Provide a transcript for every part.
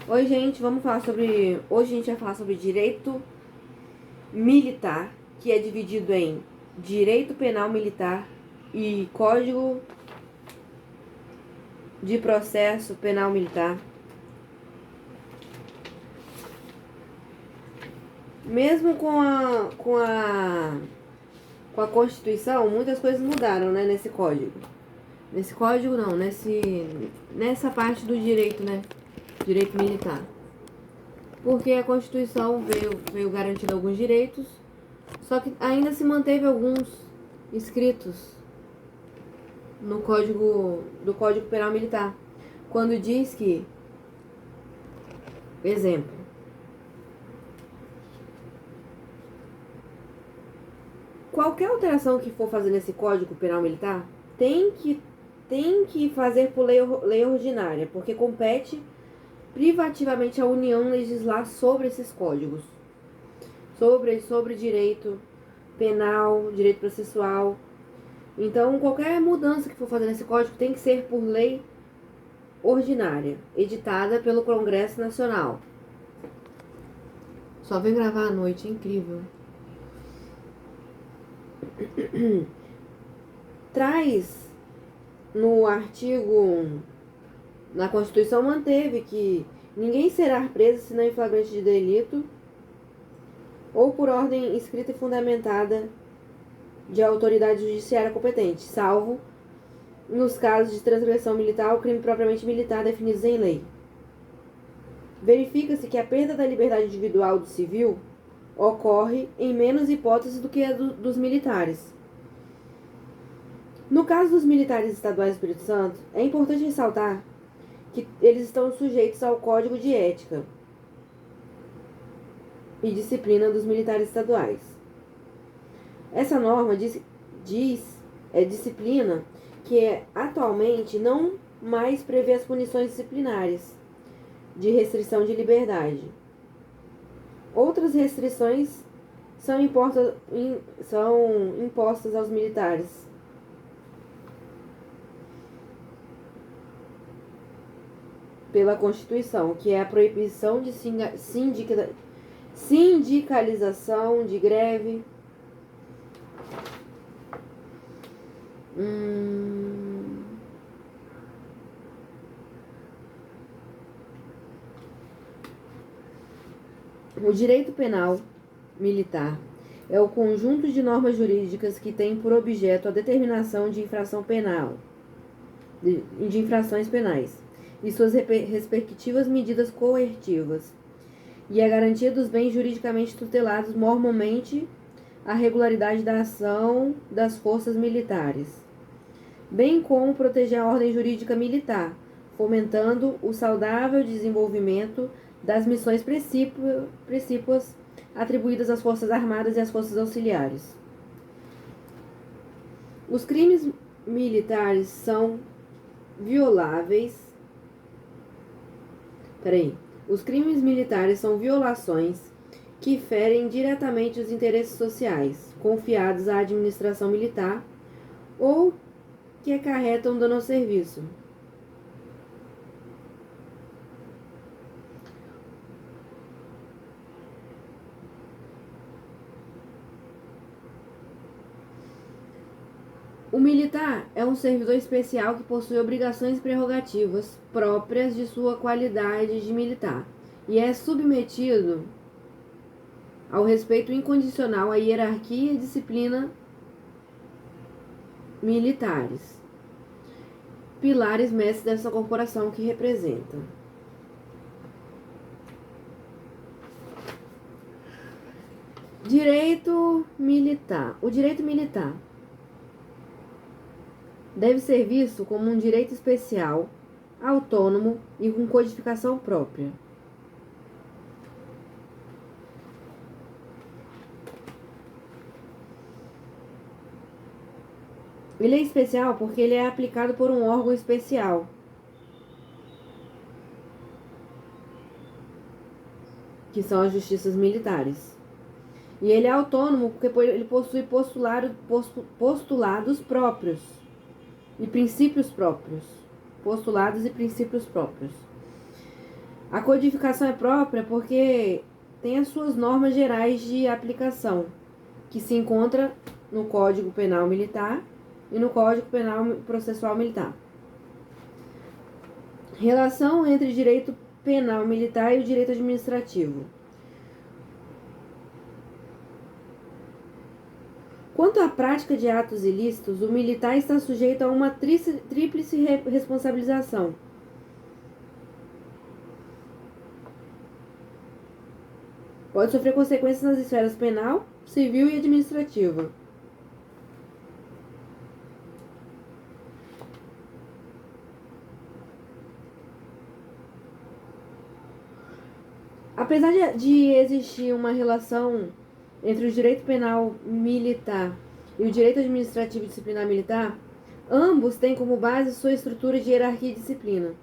Oi, gente, vamos falar sobre. Hoje a gente vai falar sobre direito militar, que é dividido em direito penal militar e código de processo penal militar. Mesmo com a Constituição, muitas coisas mudaram, né, nesse código. Nesse código não, nessa parte do direito, né? Direito militar. Porque a Constituição veio garantindo alguns direitos, só que ainda se manteve alguns escritos no Código Penal Militar. Quando diz que, exemplo, qualquer alteração que for fazer nesse Código Penal Militar tem que fazer por lei ordinária, porque compete privativamente à União legislar sobre esses códigos, sobre direito penal, direito processual. Então, qualquer mudança que for fazer nesse código tem que ser por lei ordinária, editada pelo Congresso Nacional. Só vem gravar à noite, é incrível. Traz no artigo, na Constituição manteve que ninguém será preso senão em flagrante de delito ou por ordem escrita e fundamentada de autoridade judiciária competente, salvo nos casos de transgressão militar ou crime propriamente militar definidos em lei. Verifica-se que a perda da liberdade individual do civil ocorre em menos hipóteses do que a dos militares. No caso dos militares estaduais do Espírito Santo, é importante ressaltar que eles estão sujeitos ao Código de Ética e Disciplina dos Militares Estaduais. Essa norma diz disciplina que atualmente não mais prevê as punições disciplinares de restrição de liberdade. Outras restrições são impostas aos militares. Pela Constituição, que é a proibição de sindicalização, de greve. O direito penal militar é o conjunto de normas jurídicas que tem por objeto a determinação de infração penal, de infrações penais e suas respectivas medidas coertivas, e a garantia dos bens juridicamente tutelados, normalmente a regularidade da ação das forças militares, bem como proteger a ordem jurídica militar, fomentando o saudável desenvolvimento das missões precípuas atribuídas às Forças Armadas e às Forças Auxiliares. Os crimes militares são violáveis. Os crimes militares são violações que ferem diretamente os interesses sociais confiados à administração militar ou que acarretam dano ao serviço. O militar é um servidor especial que possui obrigações e prerrogativas próprias de sua qualidade de militar e é submetido ao respeito incondicional à hierarquia e disciplina militares, pilares mestres dessa corporação que representa. Direito militar. O direito militar deve ser visto como um direito especial, autônomo e com codificação própria. Ele é especial porque ele é aplicado por um órgão especial, que são as justiças militares. E ele é autônomo porque ele possui postulados próprios e princípios próprios. Postulados e princípios próprios. A codificação é própria porque tem as suas normas gerais de aplicação, que se encontra no Código Penal Militar e no Código Penal Processual Militar. Relação entre direito penal militar e o direito administrativo. Quanto à prática de atos ilícitos, o militar está sujeito a uma tríplice responsabilização. Pode sofrer consequências nas esferas penal, civil e administrativa. Apesar de existir uma relação entre o direito penal militar e o direito administrativo e disciplinar militar, ambos têm como base sua estrutura de hierarquia e disciplina,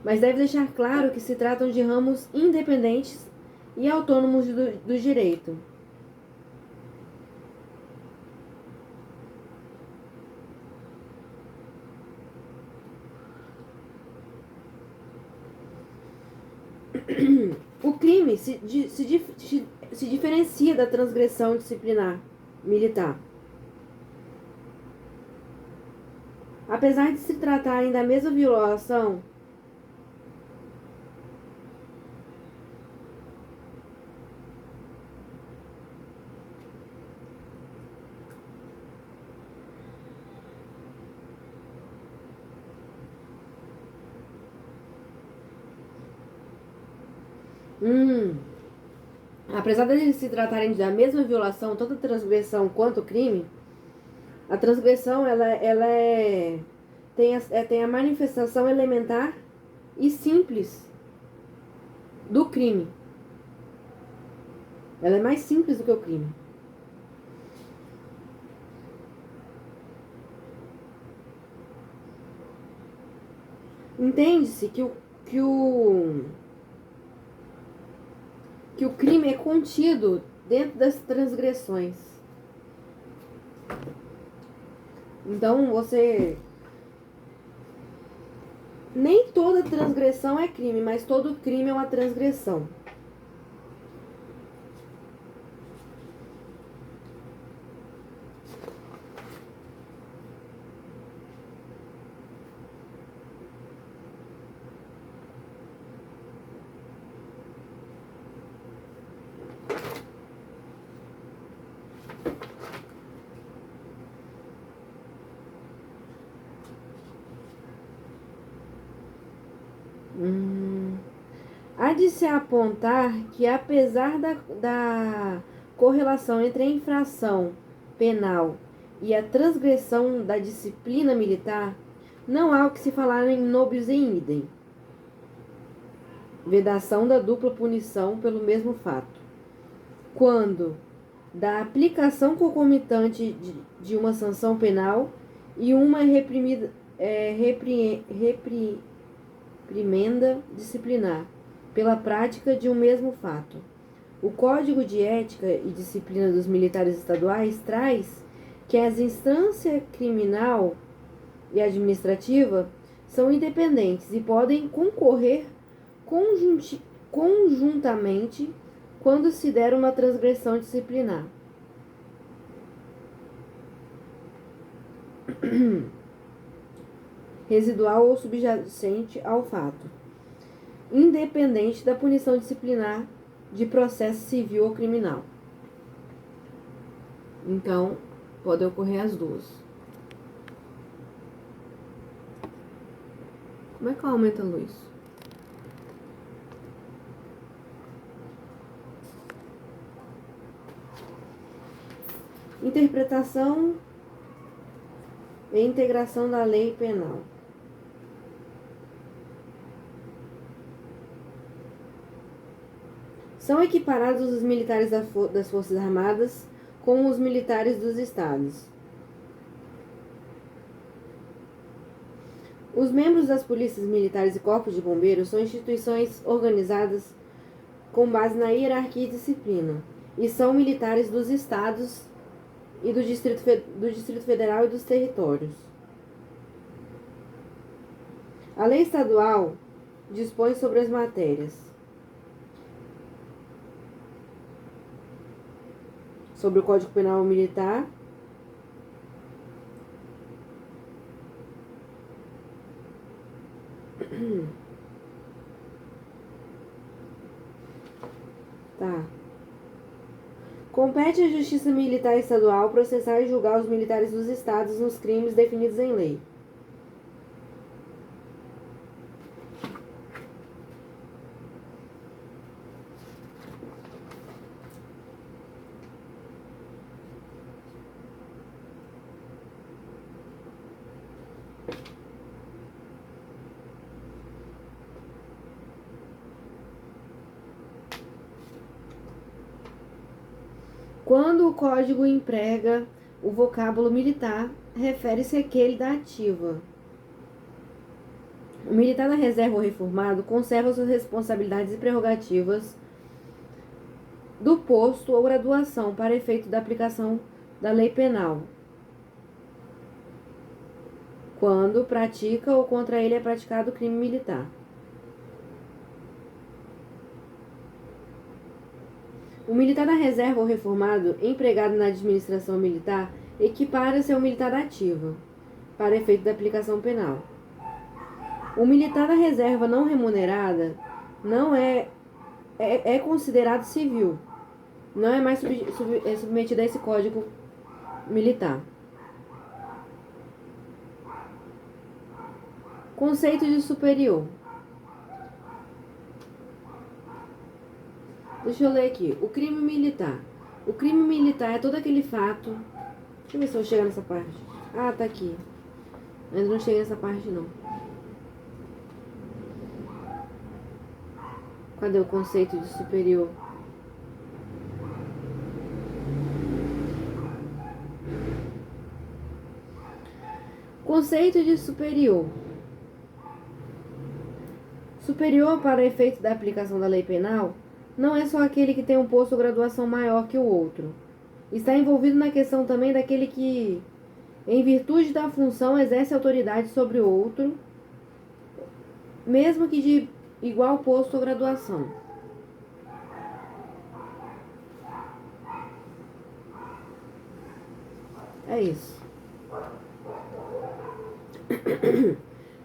mas deve deixar claro que se tratam de ramos independentes e autônomos do direito. O crime se diferencia da transgressão disciplinar militar. Apesar de se tratarem da mesma violação, apesar de eles se tratarem da mesma violação, tanto a transgressão quanto o crime, a transgressão tem a manifestação elementar e simples do crime. Ela é mais simples do que o crime. Entende-se que o crime é contido dentro das transgressões. Então, nem toda transgressão é crime, mas todo crime é uma transgressão. Há de se apontar que, apesar da correlação entre a infração penal e a transgressão da disciplina militar, não há o que se falar em nobis in idem, vedação da dupla punição pelo mesmo fato, quando da aplicação concomitante de uma sanção penal e uma reprimenda disciplinar pela prática de um mesmo fato. O Código de Ética e Disciplina dos Militares Estaduais traz que as instâncias criminal e administrativa são independentes e podem concorrer conjuntamente quando se der uma transgressão disciplinar. Residual ou subjacente ao fato, independente da punição disciplinar de processo civil ou criminal. Então, podem ocorrer as duas. Como é que aumenta a luz? Interpretação e integração da lei penal. São equiparados os militares das Forças Armadas com os militares dos estados. Os membros das polícias militares e corpos de bombeiros são instituições organizadas com base na hierarquia e disciplina, e são militares dos estados e do Distrito Federal e dos territórios. A lei estadual dispõe sobre as matérias sobre o Código Penal Militar. Tá. Compete à Justiça Militar Estadual processar e julgar os militares dos estados nos crimes definidos em lei. Quando o código emprega o vocábulo militar, refere-se àquele da ativa. O militar da reserva ou reformado conserva suas responsabilidades e prerrogativas do posto ou graduação para efeito da aplicação da lei penal, quando pratica ou contra ele é praticado crime militar. O militar da reserva ou reformado, empregado na administração militar, equipara-se ao militar ativo, para efeito da aplicação penal. O militar da reserva não remunerada não é considerado civil, não é mais submetido a esse código militar. Conceito de superior. Deixa eu ler aqui. O crime militar. O crime militar é todo aquele fato. Deixa eu ver se eu chego nessa parte. Ah, tá aqui. Ainda não cheguei nessa parte, não. Cadê o conceito de superior? Conceito de superior. Superior para efeito da aplicação da lei penal não é só aquele que tem um posto ou graduação maior que o outro. Está envolvido na questão também daquele que, em virtude da função, exerce autoridade sobre o outro, mesmo que de igual posto ou graduação. É isso.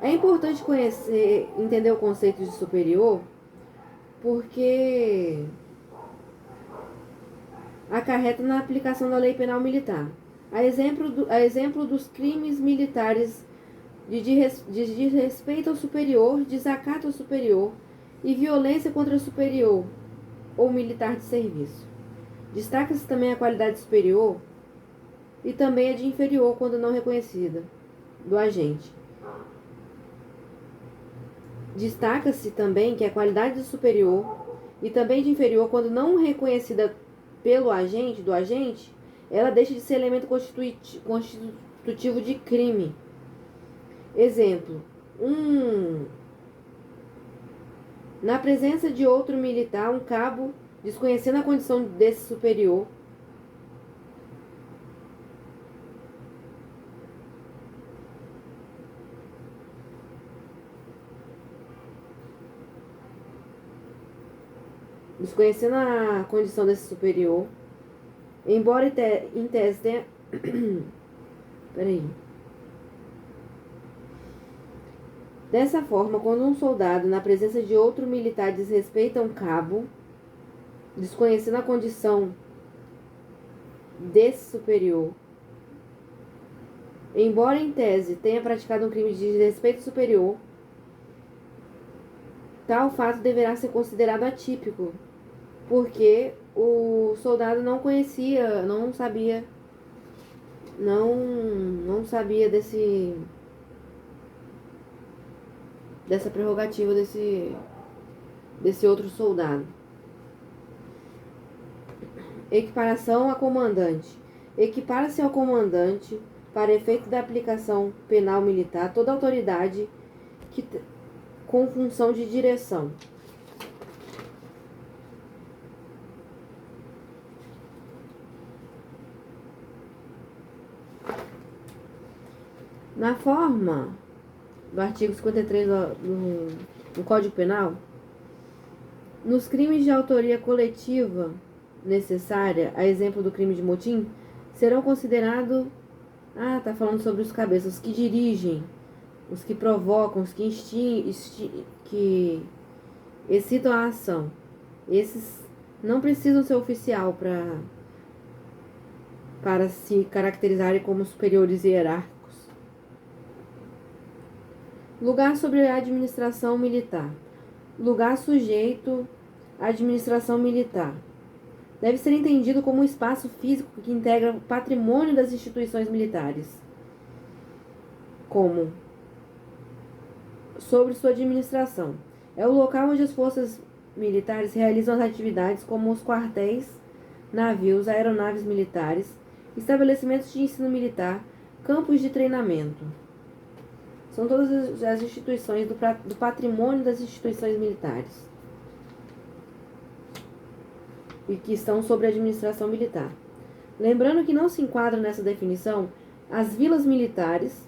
É importante entender o conceito de superior, porque acarreta na aplicação da lei penal militar. A exemplo dos crimes militares de desrespeito ao superior, desacato ao superior e violência contra o superior ou militar de serviço. Destaca-se também a qualidade superior e também a de inferior, quando não reconhecida, do agente. Destaca-se também que a qualidade de superior e também de inferior, quando não reconhecida pelo agente, ela deixa de ser elemento constitutivo de crime. Exemplo: na presença de outro militar, um cabo, desconhecendo a condição desse superior, embora em tese tenha... Peraí. Dessa forma, quando um soldado, na presença de outro militar, desrespeita um cabo, desconhecendo a condição desse superior, embora em tese tenha praticado um crime de desrespeito superior, tal fato deverá ser considerado atípico, porque o soldado não conhecia, não sabia dessa prerrogativa desse outro soldado. Equiparação a comandante. Equipara-se ao comandante, para efeito da aplicação penal militar, toda autoridade com função de direção. Na forma do artigo 53 do Código Penal, nos crimes de autoria coletiva necessária, a exemplo do crime de motim, serão considerados... Ah, tá falando sobre os cabeças, os que dirigem, os que provocam, os que que excitam a ação. Esses não precisam ser oficial para se caracterizarem como superiores hierárquicos. Lugar sobre a administração militar. Lugar sujeito à administração militar. Deve ser entendido como um espaço físico que integra o patrimônio das instituições militares, como sobre sua administração. É o local onde as forças militares realizam as atividades como os quartéis, navios, aeronaves militares, estabelecimentos de ensino militar, campos de treinamento. São todas as instituições do patrimônio das instituições militares e que estão sob a administração militar. Lembrando que não se enquadram nessa definição as vilas militares,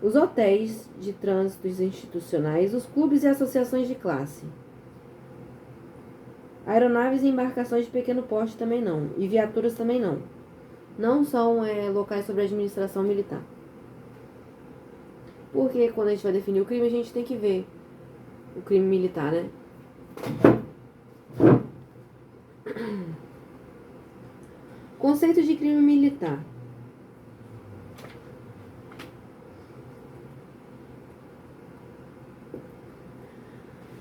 os hotéis de trânsitos institucionais, os clubes e associações de classe. Aeronaves e embarcações de pequeno porte também não, e viaturas também não. Não são locais sob a administração militar. Porque quando a gente vai definir o crime, a gente tem que ver o crime militar, né? Conceito de crime militar.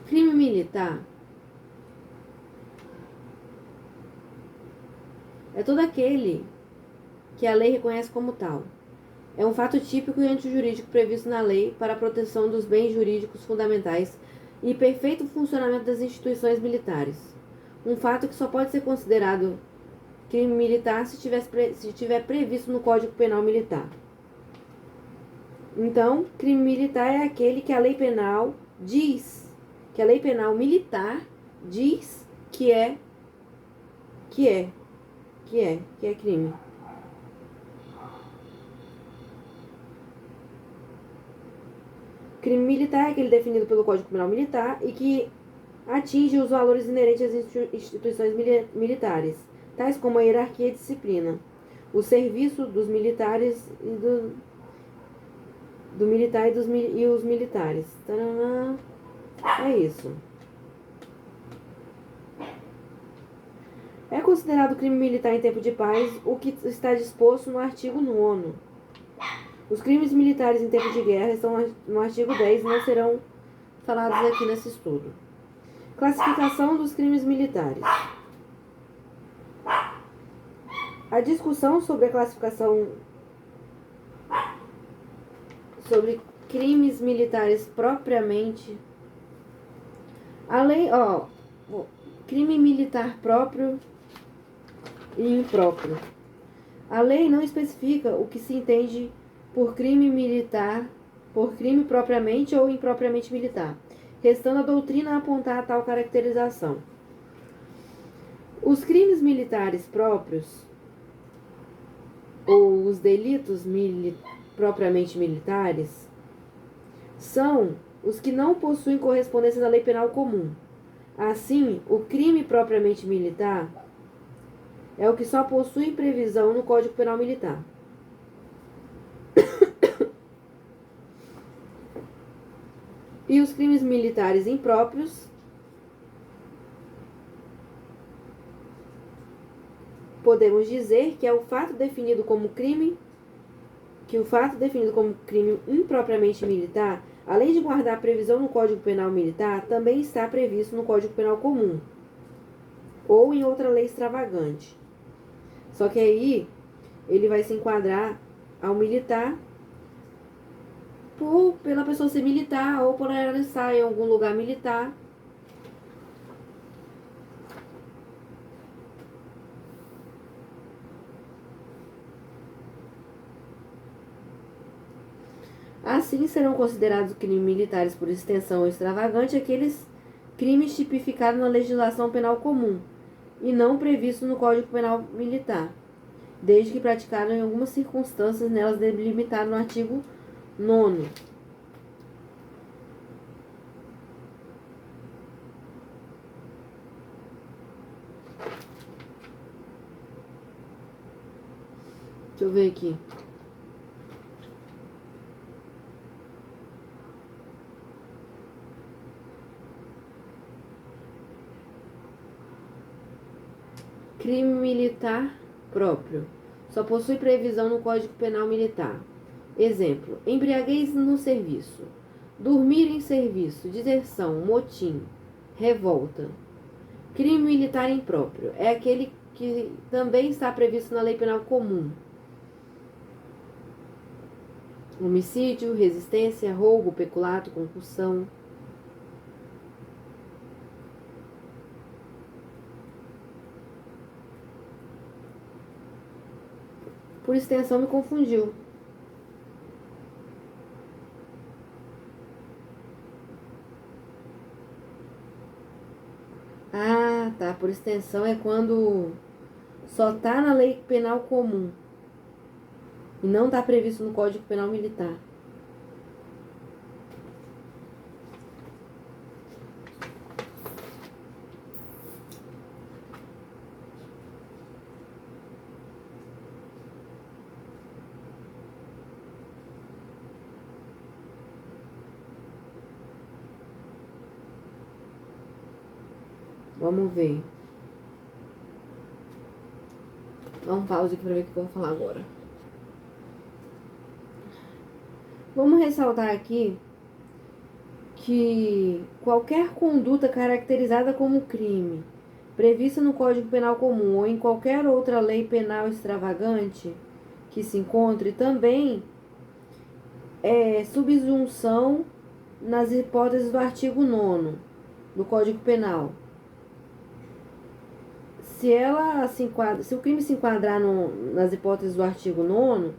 Crime militar é todo aquele que a lei reconhece como tal. É um fato típico e antijurídico previsto na lei para a proteção dos bens jurídicos fundamentais e perfeito funcionamento das instituições militares. Um fato que só pode ser considerado crime militar se tiver previsto no Código Penal Militar. Então, crime militar é aquele que a lei penal diz, que a lei penal militar diz que é crime. Crime militar é aquele definido pelo Código Penal Militar e que atinge os valores inerentes às instituições militares, tais como a hierarquia e a disciplina, o serviço dos militares e do militar e os militares. Tadã! É isso. É considerado crime militar em tempo de paz o que está disposto no artigo 9º. Os crimes militares em tempo de guerra estão no artigo 10 e não serão falados aqui nesse estudo. Classificação dos crimes militares. A discussão sobre a classificação sobre crimes militares propriamente. A lei, crime militar próprio e impróprio. A lei não especifica o que se entende por crime militar, por crime propriamente ou impropriamente militar, restando a doutrina apontar a tal caracterização. Os crimes militares próprios ou os delitos propriamente militares são os que não possuem correspondência da lei penal comum. Assim, o crime propriamente militar é o que só possui previsão no Código Penal Militar. E os crimes militares impróprios podemos dizer que é o fato definido como crime, impropriamente militar, além de guardar previsão no Código Penal Militar, também está previsto no Código Penal Comum ou em outra lei extravagante. Só que aí ele vai se enquadrar ao militar pela pessoa ser militar ou por ela estar em algum lugar militar. Assim serão considerados crimes militares por extensão ou extravagante aqueles crimes tipificados na legislação penal comum e não previstos no Código Penal Militar, desde que praticado em algumas circunstâncias nelas delimitado no artigo 9º. Deixa eu ver aqui. Crime militar próprio. Só possui previsão no Código Penal Militar. Exemplo: embriaguez no serviço, dormir em serviço, deserção, motim, revolta. Crime militar impróprio é aquele que também está previsto na Lei Penal Comum. Homicídio, resistência, roubo, peculato, concussão. Por extensão, me confundiu. Ah, tá. Por extensão é quando só tá na Lei Penal Comum e não tá previsto no Código Penal Militar. Vamos ver. Dá um pause aqui pra ver o que eu vou falar agora. Vamos ressaltar aqui que qualquer conduta caracterizada como crime, prevista no Código Penal Comum ou em qualquer outra lei penal extravagante que se encontre, também é subsunção nas hipóteses do artigo 9º do Código Penal. Se o crime se enquadrar nas hipóteses do artigo 9º,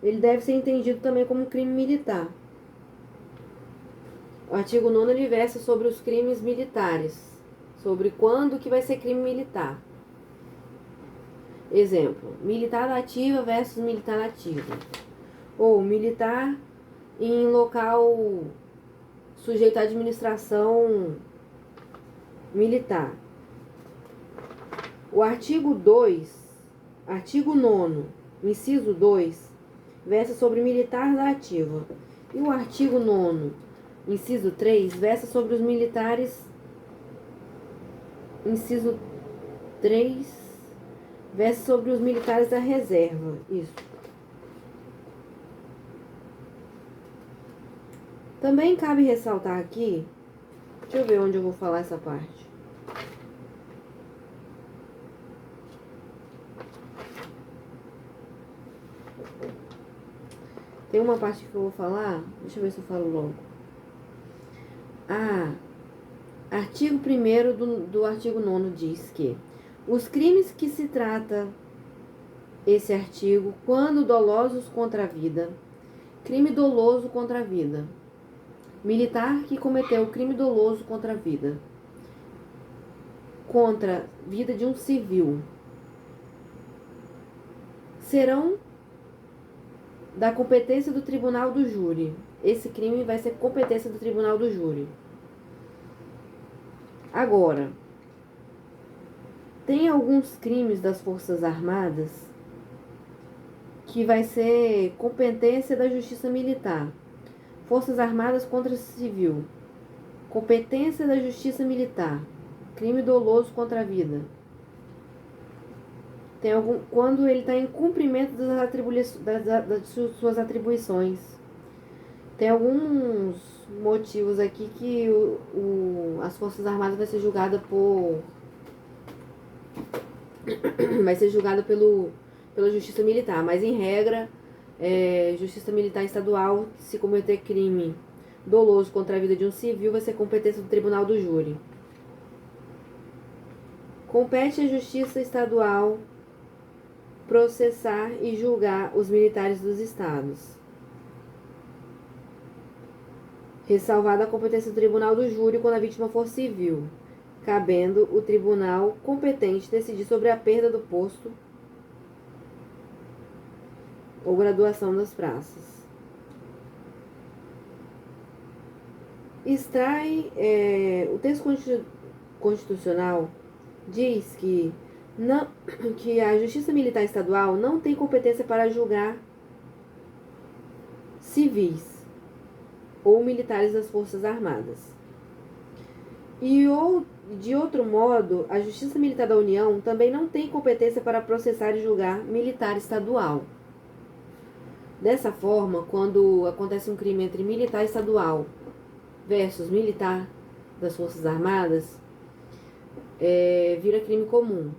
ele deve ser entendido também como crime militar. O artigo 9º ele versa sobre os crimes militares, sobre quando que vai ser crime militar. Exemplo: militar ativa versus militar ativo. Ou militar em local sujeito à administração militar. O artigo 9º, inciso 2, versa sobre militar da ativa. E o artigo 9º, inciso 3, versa sobre os militares. Inciso 3, versa sobre os militares da reserva. Isso. Também cabe ressaltar aqui, deixa eu ver onde eu vou falar essa parte. Tem uma parte que eu vou falar, deixa eu ver se eu falo logo. Artigo 1º do artigo 9º diz que os crimes que se trata esse artigo, quando dolosos contra a vida, crime doloso contra a vida, militar que cometeu crime doloso contra a vida de um civil, serão da competência do tribunal do júri. Esse crime vai ser competência do tribunal do júri. Agora, tem alguns crimes das Forças Armadas que vai ser competência da Justiça Militar. Forças Armadas contra civil, competência da Justiça Militar. Crime doloso contra a vida. Quando ele está em cumprimento das suas atribuições. Tem alguns motivos aqui que as Forças Armadas vai ser julgada pela Justiça Militar, mas em regra, Justiça Militar Estadual, se cometer crime doloso contra a vida de um civil, vai ser competência do Tribunal do Júri. Compete à Justiça Estadual processar e julgar os militares dos estados. Ressalvada a competência do Tribunal do Júri quando a vítima for civil, cabendo o tribunal competente decidir sobre a perda do posto ou graduação das praças. O texto constitucional diz que não, que a Justiça Militar Estadual não tem competência para julgar civis ou militares das Forças Armadas. De outro modo, a Justiça Militar da União também não tem competência para processar e julgar militar estadual. Dessa forma, quando acontece um crime entre militar estadual versus militar das Forças Armadas, vira crime comum.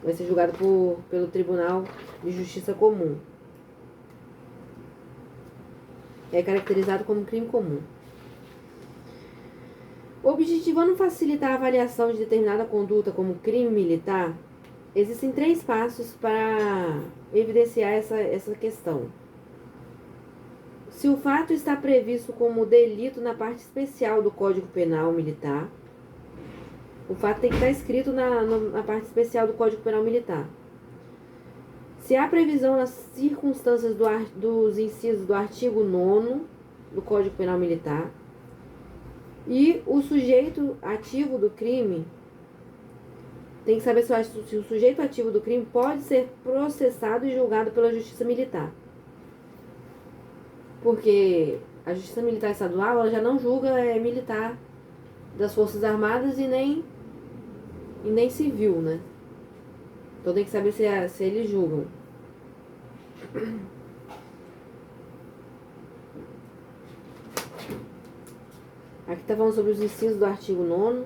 Vai ser julgado pelo Tribunal de Justiça Comum. É caracterizado como crime comum. Objetivando facilitar a avaliação de determinada conduta como crime militar, existem 3 passos para evidenciar essa questão. Se o fato está previsto como delito na parte especial do Código Penal Militar, o fato tem que estar escrito na parte especial do Código Penal Militar. Se há previsão nas circunstâncias dos incisos do artigo 9º do Código Penal Militar, e o sujeito ativo do crime, tem que saber se o sujeito ativo do crime pode ser processado e julgado pela Justiça Militar. Porque a Justiça Militar Estadual ela já não julga militar das Forças Armadas e nem civil, né? Então tem que saber se eles julgam. Aqui está falando sobre os incisos do artigo 9º.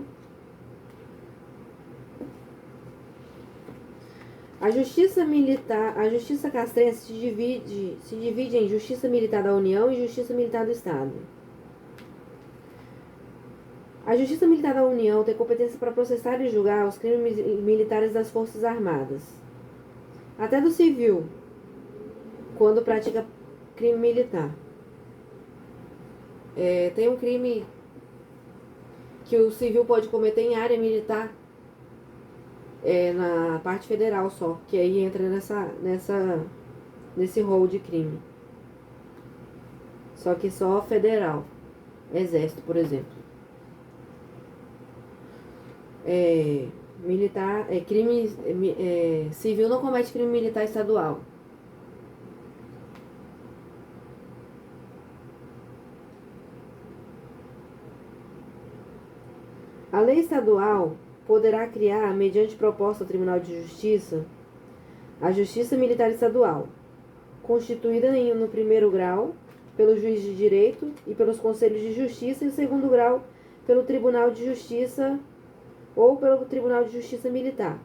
A Justiça Castrense se divide em Justiça Militar da União e Justiça Militar do Estado. A Justiça Militar da União tem competência para processar e julgar os crimes militares das Forças Armadas, até do civil, quando pratica crime militar. Tem um crime que o civil pode cometer em área militar, na parte federal só, que aí entra nesse rol de crime. Só que só federal. Exército, por exemplo. Civil não comete crime militar estadual. A lei estadual poderá criar, mediante proposta ao Tribunal de Justiça, a Justiça Militar Estadual, constituída no primeiro grau pelo juiz de direito e pelos conselhos de justiça, e no segundo grau pelo Tribunal de Justiça ou pelo Tribunal de Justiça Militar.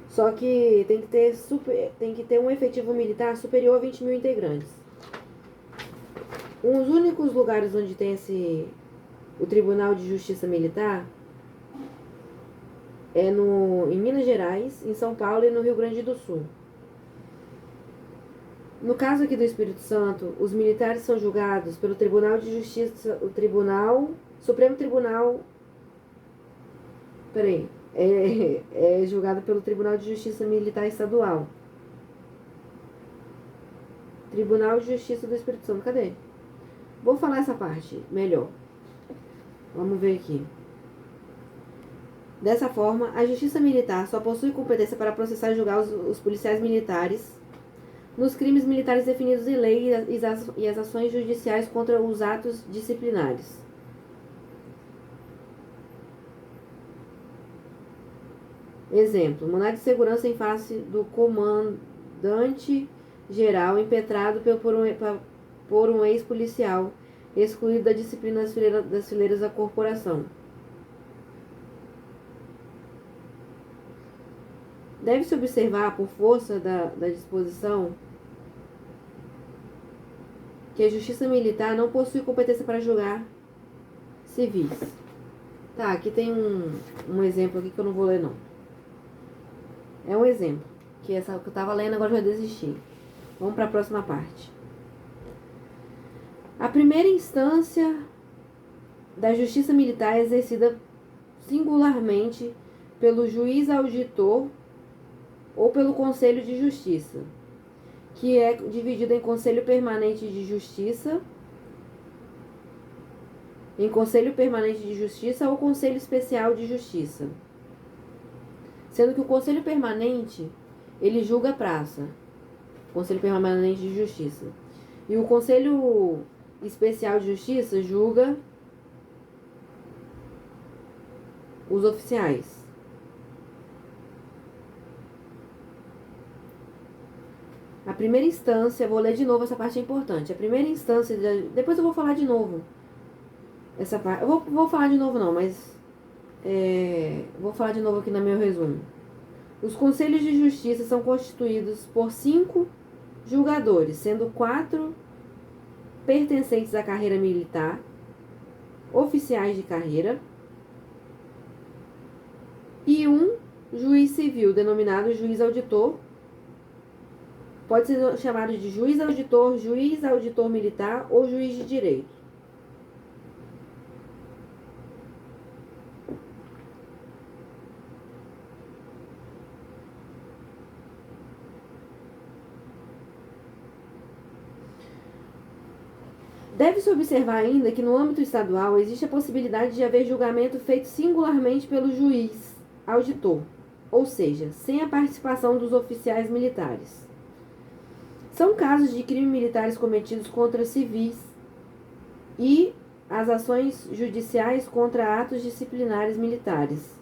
Só que tem que ter um efetivo militar superior a 20 mil integrantes. Os únicos lugares onde tem o Tribunal de Justiça Militar em Minas Gerais, em São Paulo e no Rio Grande do Sul. No caso aqui do Espírito Santo, os militares são julgados pelo Tribunal de Justiça, Supremo Tribunal. É julgado pelo Tribunal de Justiça Militar Estadual. Tribunal de Justiça do Espírito Santo, cadê? Vou falar essa parte melhor. Vamos ver aqui. Dessa forma, a Justiça Militar só possui competência para processar e julgar os policiais militares nos crimes militares definidos em lei e as ações judiciais contra os atos disciplinares. Exemplo: mandado de segurança em face do comandante-geral impetrado por um ex-policial excluído da disciplina das fileiras da corporação. Deve-se observar, por força da disposição, que a Justiça Militar não possui competência para julgar civis. Tá, aqui tem um exemplo aqui que eu não vou ler, não. É um exemplo, que essa que eu estava lendo, agora já desisti. Vamos para a próxima parte. A primeira instância da Justiça Militar é exercida singularmente pelo juiz auditor ou pelo Conselho de Justiça, que é dividido em Conselho Permanente de Justiça em Conselho Permanente de Justiça ou Conselho Especial de Justiça. Sendo que o Conselho Permanente, ele julga a praça. Conselho Permanente de Justiça. E o Conselho Especial de Justiça julga os oficiais. A primeira instância, vou ler de novo, essa parte é importante. A primeira instância, depois eu vou falar de novo. Essa parte, eu vou falar de novo não, mas vou falar de novo aqui no meu resumo. Os conselhos de justiça são constituídos por 5 julgadores, sendo 4 pertencentes à carreira militar, oficiais de carreira, e um juiz civil, denominado juiz auditor. Pode ser chamado de juiz auditor militar ou juiz de direito. Deve-se observar ainda que no âmbito estadual existe a possibilidade de haver julgamento feito singularmente pelo juiz auditor, ou seja, sem a participação dos oficiais militares. São casos de crimes militares cometidos contra civis e as ações judiciais contra atos disciplinares militares.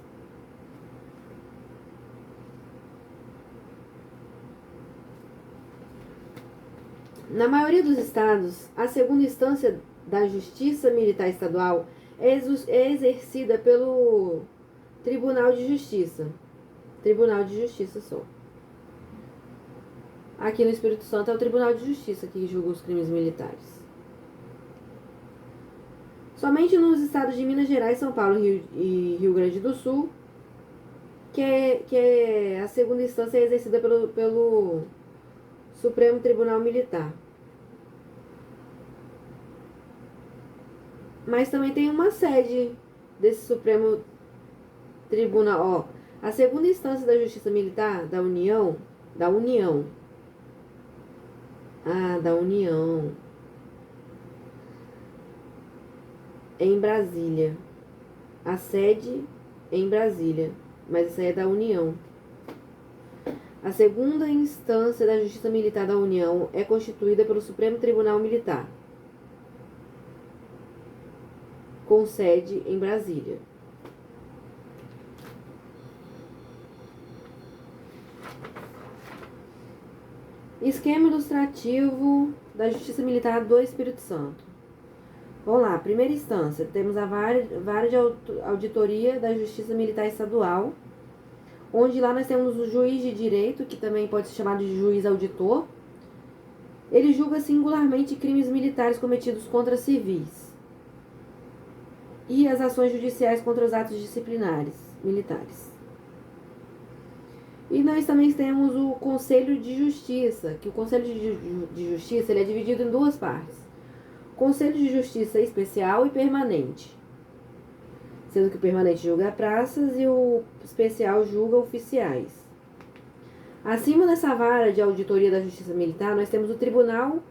Na maioria dos estados, a segunda instância da Justiça Militar Estadual é exercida pelo Tribunal de Justiça. Tribunal de Justiça só. Aqui no Espírito Santo é o Tribunal de Justiça que julga os crimes militares. Somente nos estados de Minas Gerais, São Paulo e Rio Grande do Sul, que a segunda instância é exercida pelo Supremo Tribunal Militar. Mas também tem uma sede desse Supremo Tribunal. A segunda instância da Justiça Militar da União. É em Brasília. A sede é em Brasília, mas essa é da União. A segunda instância da Justiça Militar da União é constituída pelo Supremo Tribunal Militar, com sede em Brasília. Esquema ilustrativo da Justiça Militar do Espírito Santo. Vamos lá, primeira instância, temos a vara de auditoria da Justiça Militar Estadual, onde lá nós temos o juiz de direito, que também pode ser chamado de juiz auditor. Ele julga singularmente crimes militares cometidos contra civis e as ações judiciais contra os atos disciplinares militares. E nós também temos o Conselho de Justiça, que o Conselho de Justiça ele é dividido em 2 partes. Conselho de Justiça Especial e Permanente. Sendo que o permanente julga praças e o especial julga oficiais. Acima dessa vara de auditoria da Justiça Militar, nós temos o Tribunal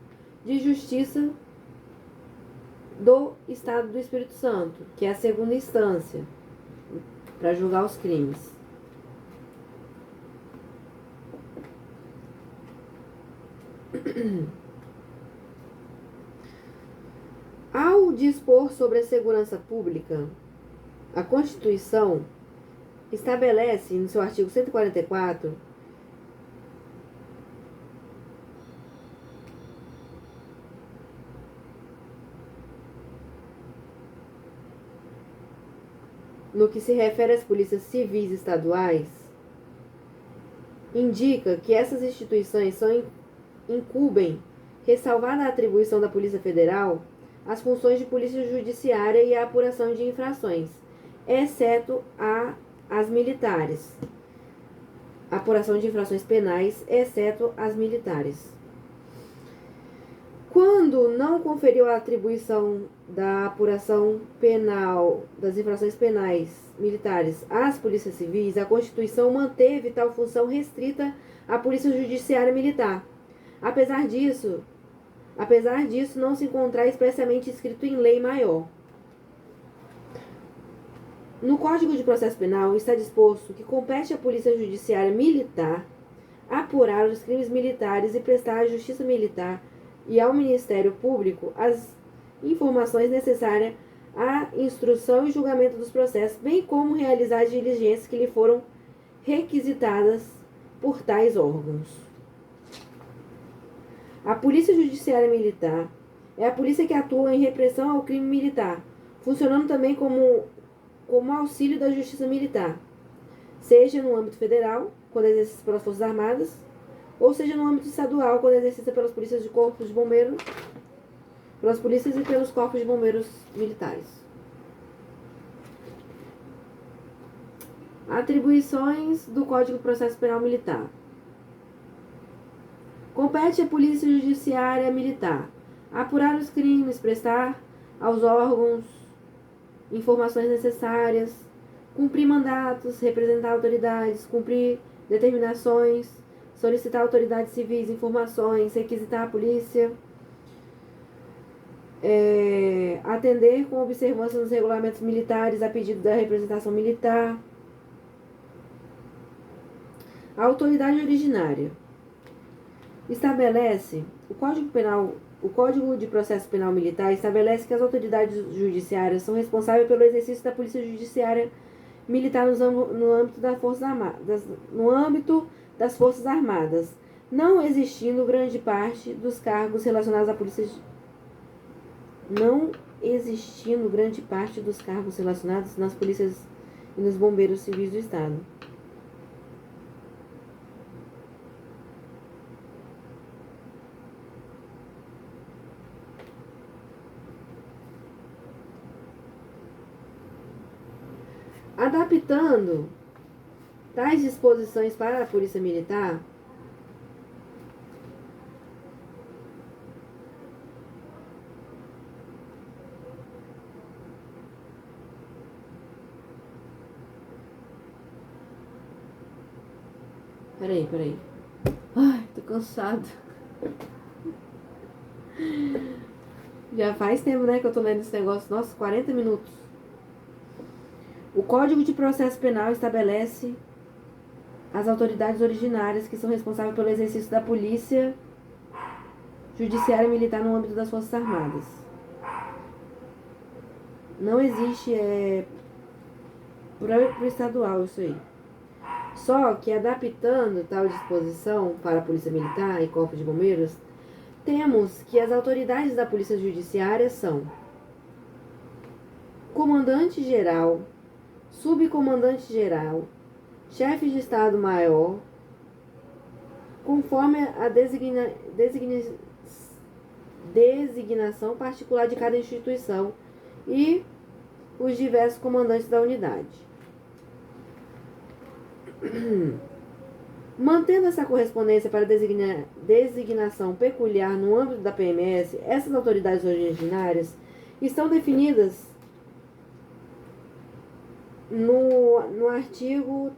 de Justiça do Estado do Espírito Santo, que é a segunda instância para julgar os crimes. Ao dispor sobre a segurança pública, a Constituição estabelece, no seu artigo 144, no que se refere às polícias civis estaduais, indica que essas instituições incumbem, ressalvada a atribuição da Polícia Federal, as funções de polícia judiciária e a apuração de infrações, exceto as militares. Apuração de infrações penais, exceto as militares. Quando não conferiu a atribuição da apuração penal, das infrações penais militares às polícias civis, a Constituição manteve tal função restrita à Polícia Judiciária Militar. Apesar disso, não se encontrar expressamente escrito em lei maior. No Código de Processo Penal está disposto que compete à Polícia Judiciária Militar apurar os crimes militares e prestar à Justiça Militar e ao Ministério Público as informações necessárias à instrução e julgamento dos processos, bem como realizar as diligências que lhe foram requisitadas por tais órgãos. A Polícia Judiciária Militar é a polícia que atua em repressão ao crime militar, funcionando também como auxílio da Justiça Militar, seja no âmbito federal, quando é exercida pelas Forças Armadas, ou seja no âmbito estadual, quando é exercida pelas polícias de corpos de bombeiros, pelas polícias e pelos corpos de bombeiros militares. Atribuições do Código de Processo Penal Militar. Compete à Polícia Judiciária Militar apurar os crimes, prestar aos órgãos informações necessárias, cumprir mandatos, representar autoridades, cumprir determinações, solicitar a autoridades civis informações, requisitar a polícia, atender com observância nos regulamentos militares a pedido da representação militar. A autoridade originária estabelece o Código de Processo Penal Militar estabelece que as autoridades judiciárias são responsáveis pelo exercício da Polícia Judiciária Militar no âmbito das Forças Armadas, não existindo grande parte dos cargos relacionados à Polícia nas polícias e nos bombeiros civis do Estado. Adaptando tais disposições para a Polícia Militar, Peraí. Ai, tô cansado. Já faz tempo, né, que eu tô lendo esse negócio. Nossa, 40 minutos. O Código de Processo Penal estabelece as autoridades originárias que são responsáveis pelo exercício da Polícia Judiciária Militar no âmbito das Forças Armadas. Não existe pro estadual isso aí. Só que adaptando tal disposição para a Polícia Militar e Corpo de Bombeiros, temos que as autoridades da Polícia Judiciária são comandante-geral, subcomandante-geral, chefe de Estado-Maior, conforme a designação particular de cada instituição e os diversos comandantes da unidade. Mantendo essa correspondência para designação peculiar no âmbito da PMS, essas autoridades originárias estão definidas no artigo,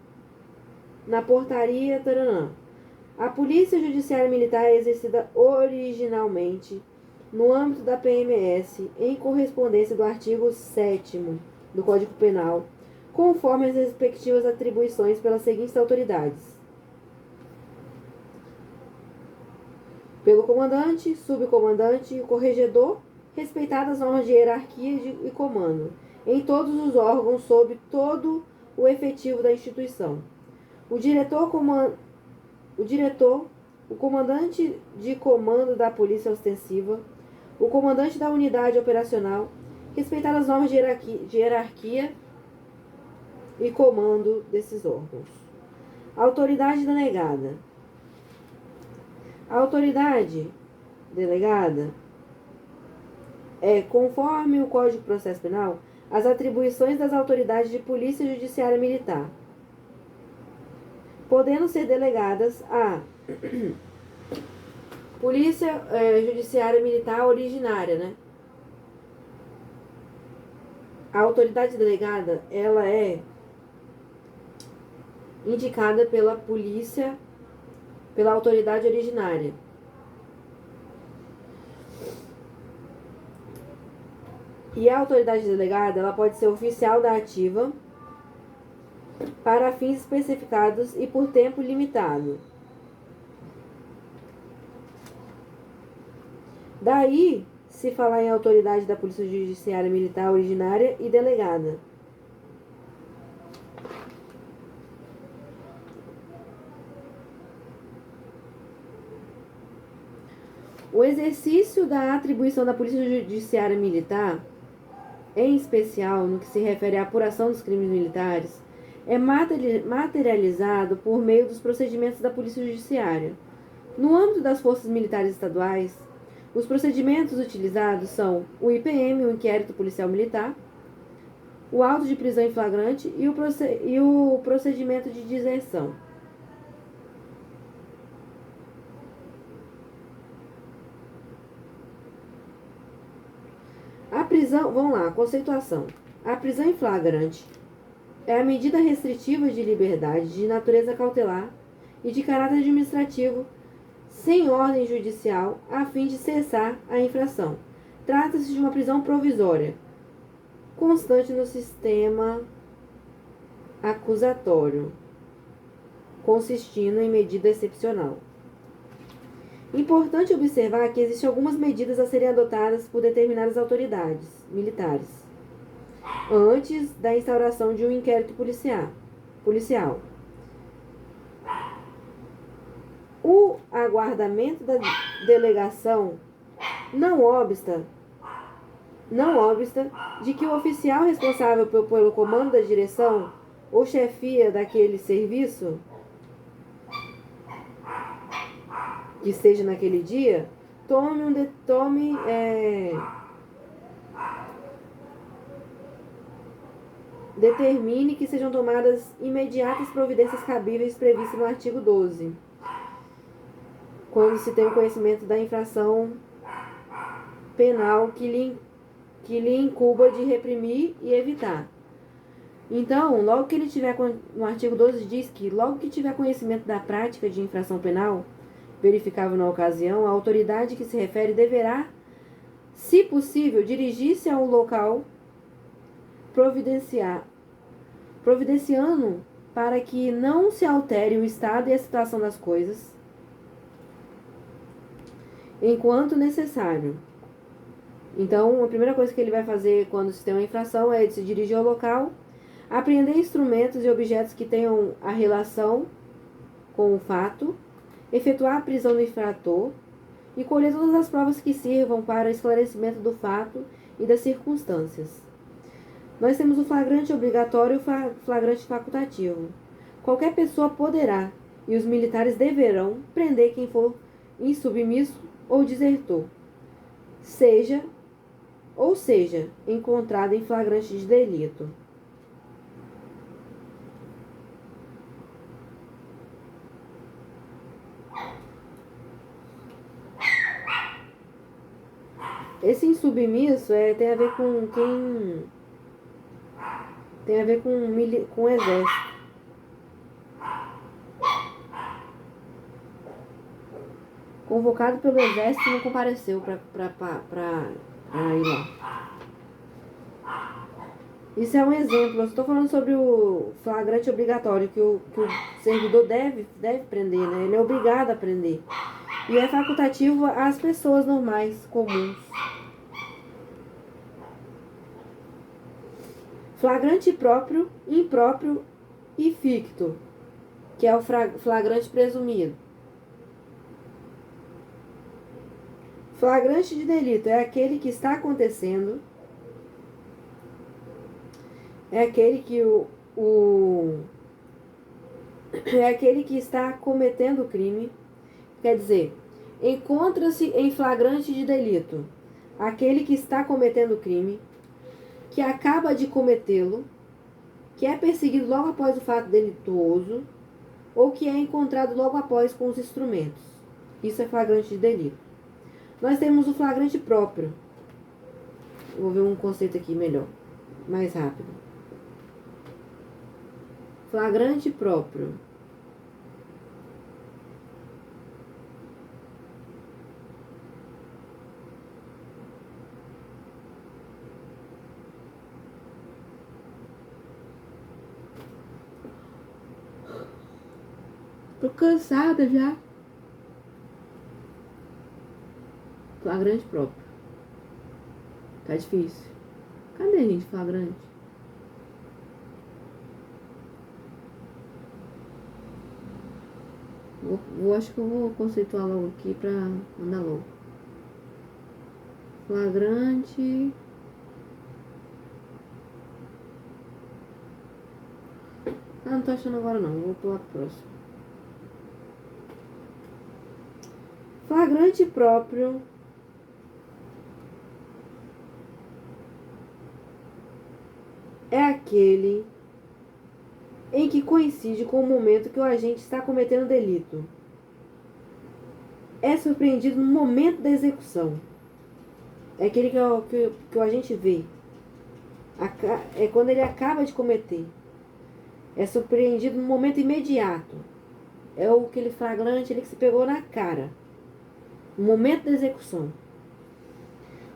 na portaria taranã. A Polícia Judiciária Militar é exercida originalmente no âmbito da PMS em correspondência do artigo 7º do Código Penal, conforme as respectivas atribuições pelas seguintes autoridades: pelo comandante, subcomandante e corregedor, respeitadas as normas de hierarquia e comando, em todos os órgãos sob todo o efetivo da instituição. O comandante de comando da Polícia Ostensiva, o comandante da unidade operacional, respeitadas as normas de hierarquia e comando desses órgãos. Autoridade delegada. A autoridade delegada é, conforme o Código de Processo Penal, as atribuições das autoridades de Polícia Judiciária Militar, podendo ser delegadas à Polícia Judiciária Militar originária, né? A autoridade delegada, ela é indicada pela polícia, pela autoridade originária. E a autoridade delegada, ela pode ser oficial da ativa, para fins especificados e por tempo limitado. Daí se falar em autoridade da Polícia Judiciária Militar originária e delegada. O exercício da atribuição da Polícia Judiciária Militar, em especial no que se refere à apuração dos crimes militares, é materializado por meio dos procedimentos da Polícia Judiciária. No âmbito das forças militares estaduais, os procedimentos utilizados são o IPM, o Inquérito Policial Militar, o auto de prisão em flagrante e o procedimento de deserção. A prisão, vamos lá, conceituação. A prisão em flagrante é a medida restritiva de liberdade de natureza cautelar e de caráter administrativo sem ordem judicial a fim de cessar a infração. Trata-se de uma prisão provisória, constante no sistema acusatório, consistindo em medida excepcional. Importante observar que existem algumas medidas a serem adotadas por determinadas autoridades militares antes da instauração de um inquérito policial. O aguardamento da delegação não obsta de que o oficial responsável pelo comando da direção ou chefia daquele serviço que esteja naquele dia determine que sejam tomadas imediatas providências cabíveis previstas no artigo 12, quando se tem o conhecimento da infração penal que lhe incumba de reprimir e evitar. Então, logo que ele tiver, no artigo 12 diz que logo que tiver conhecimento da prática de infração penal verificável na ocasião, a autoridade que se refere deverá, se possível, dirigir-se ao local providenciando para que não se altere o estado e a situação das coisas, enquanto necessário. Então, a primeira coisa que ele vai fazer quando se tem uma infração é se dirigir ao local, apreender instrumentos e objetos que tenham a relação com o fato, efetuar a prisão do infrator e colher todas as provas que sirvam para o esclarecimento do fato e das circunstâncias. Nós temos o flagrante obrigatório e o flagrante facultativo. Qualquer pessoa poderá, e os militares deverão, prender quem for insubmisso ou desertor, seja encontrado em flagrante de delito. Esse insubmisso tem a ver com quem... Tem a ver com o exército. Convocado pelo exército e não compareceu para ir lá. Isso é um exemplo. Eu estou falando sobre o flagrante obrigatório que o servidor deve prender, né? Ele é obrigado a prender. E é facultativo às pessoas normais, comuns. Flagrante próprio, impróprio e ficto, que é o flagrante presumido. Flagrante de delito é aquele que está acontecendo, é aquele que é aquele que está cometendo o crime. Quer dizer, encontra-se em flagrante de delito aquele que está cometendo o crime, que acaba de cometê-lo, que é perseguido logo após o fato delituoso, ou que é encontrado logo após com os instrumentos. Isso é flagrante de delito. Nós temos o flagrante próprio. Vou ver um conceito aqui melhor, mais rápido. Flagrante próprio. Tô cansada já. Flagrante próprio. Tá difícil. Cadê, gente, flagrante? Acho que eu vou conceituar logo aqui pra mandar logo. Flagrante. Ah, não tô achando agora não. Vou pular pro próximo. Flagrante próprio é aquele em que coincide com o momento que o agente está cometendo o delito. É surpreendido no momento da execução. É aquele que o agente vê. É quando ele acaba de cometer. É surpreendido no momento imediato. É aquele flagrante ele que se pegou na cara. No momento da execução.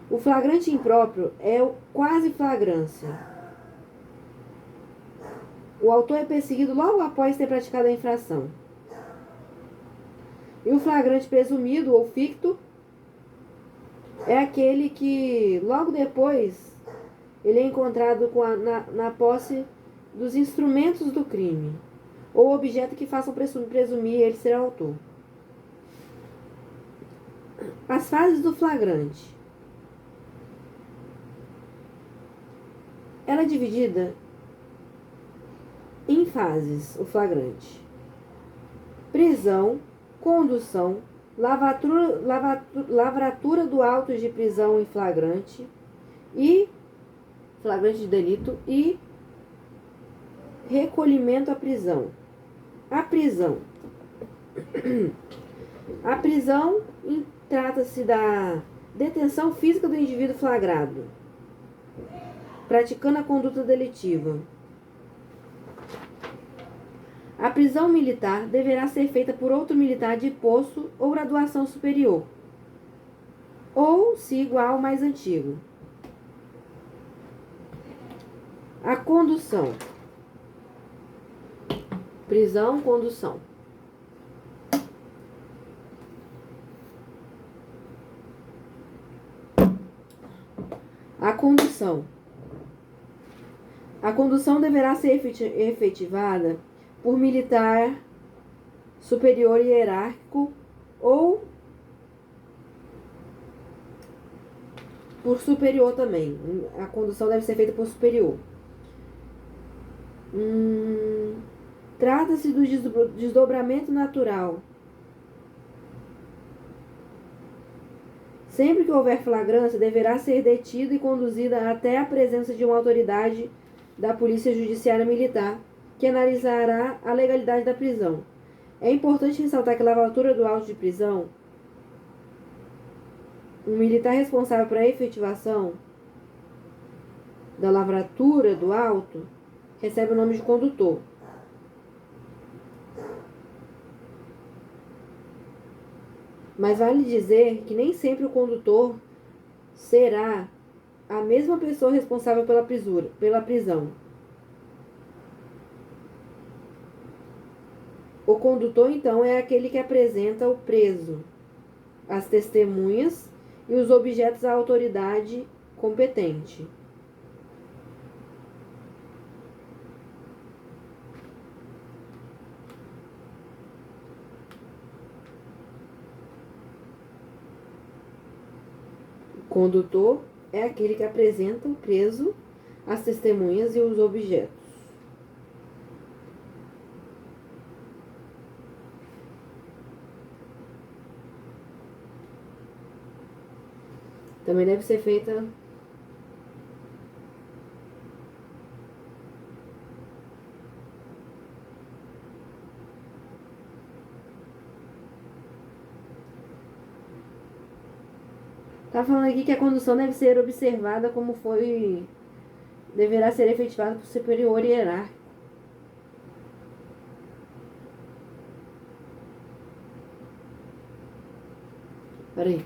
O flagrante impróprio é o quase flagrância. O autor é perseguido logo após ter praticado a infração. E o flagrante presumido ou ficto é aquele que logo depois ele é encontrado na posse dos instrumentos do crime ou objeto que façam presumir ele ser autor. As fases do flagrante. Ela é dividida em fases, o flagrante. Prisão, condução, lavratura do auto de prisão em flagrante e flagrante de delito e recolhimento à prisão. A prisão. A prisão trata-se da detenção física do indivíduo flagrado, praticando a conduta delitiva. A prisão militar deverá ser feita por outro militar de posto ou graduação superior, ou, se igual, mais antigo. A condução. Prisão, condução. A condução. A condução deverá ser efetivada por militar superior hierárquico ou por superior também. A condução deve ser feita por superior. Trata-se do desdobramento natural. Sempre que houver flagrância, deverá ser detido e conduzida até a presença de uma autoridade da Polícia Judiciária Militar, que analisará a legalidade da prisão. É importante ressaltar que a lavratura do auto de prisão, um militar responsável por a efetivação da lavratura do auto recebe o nome de condutor. Mas vale dizer que nem sempre o condutor será a mesma pessoa responsável pela prisão. O condutor, então, é aquele que apresenta o preso, as testemunhas e os objetos à autoridade competente. O condutor é aquele que apresenta o preso, as testemunhas e os objetos. Também deve ser feita Tá falando aqui que a condução deve ser observada como deverá ser efetivada por superior hierárquico. Peraí.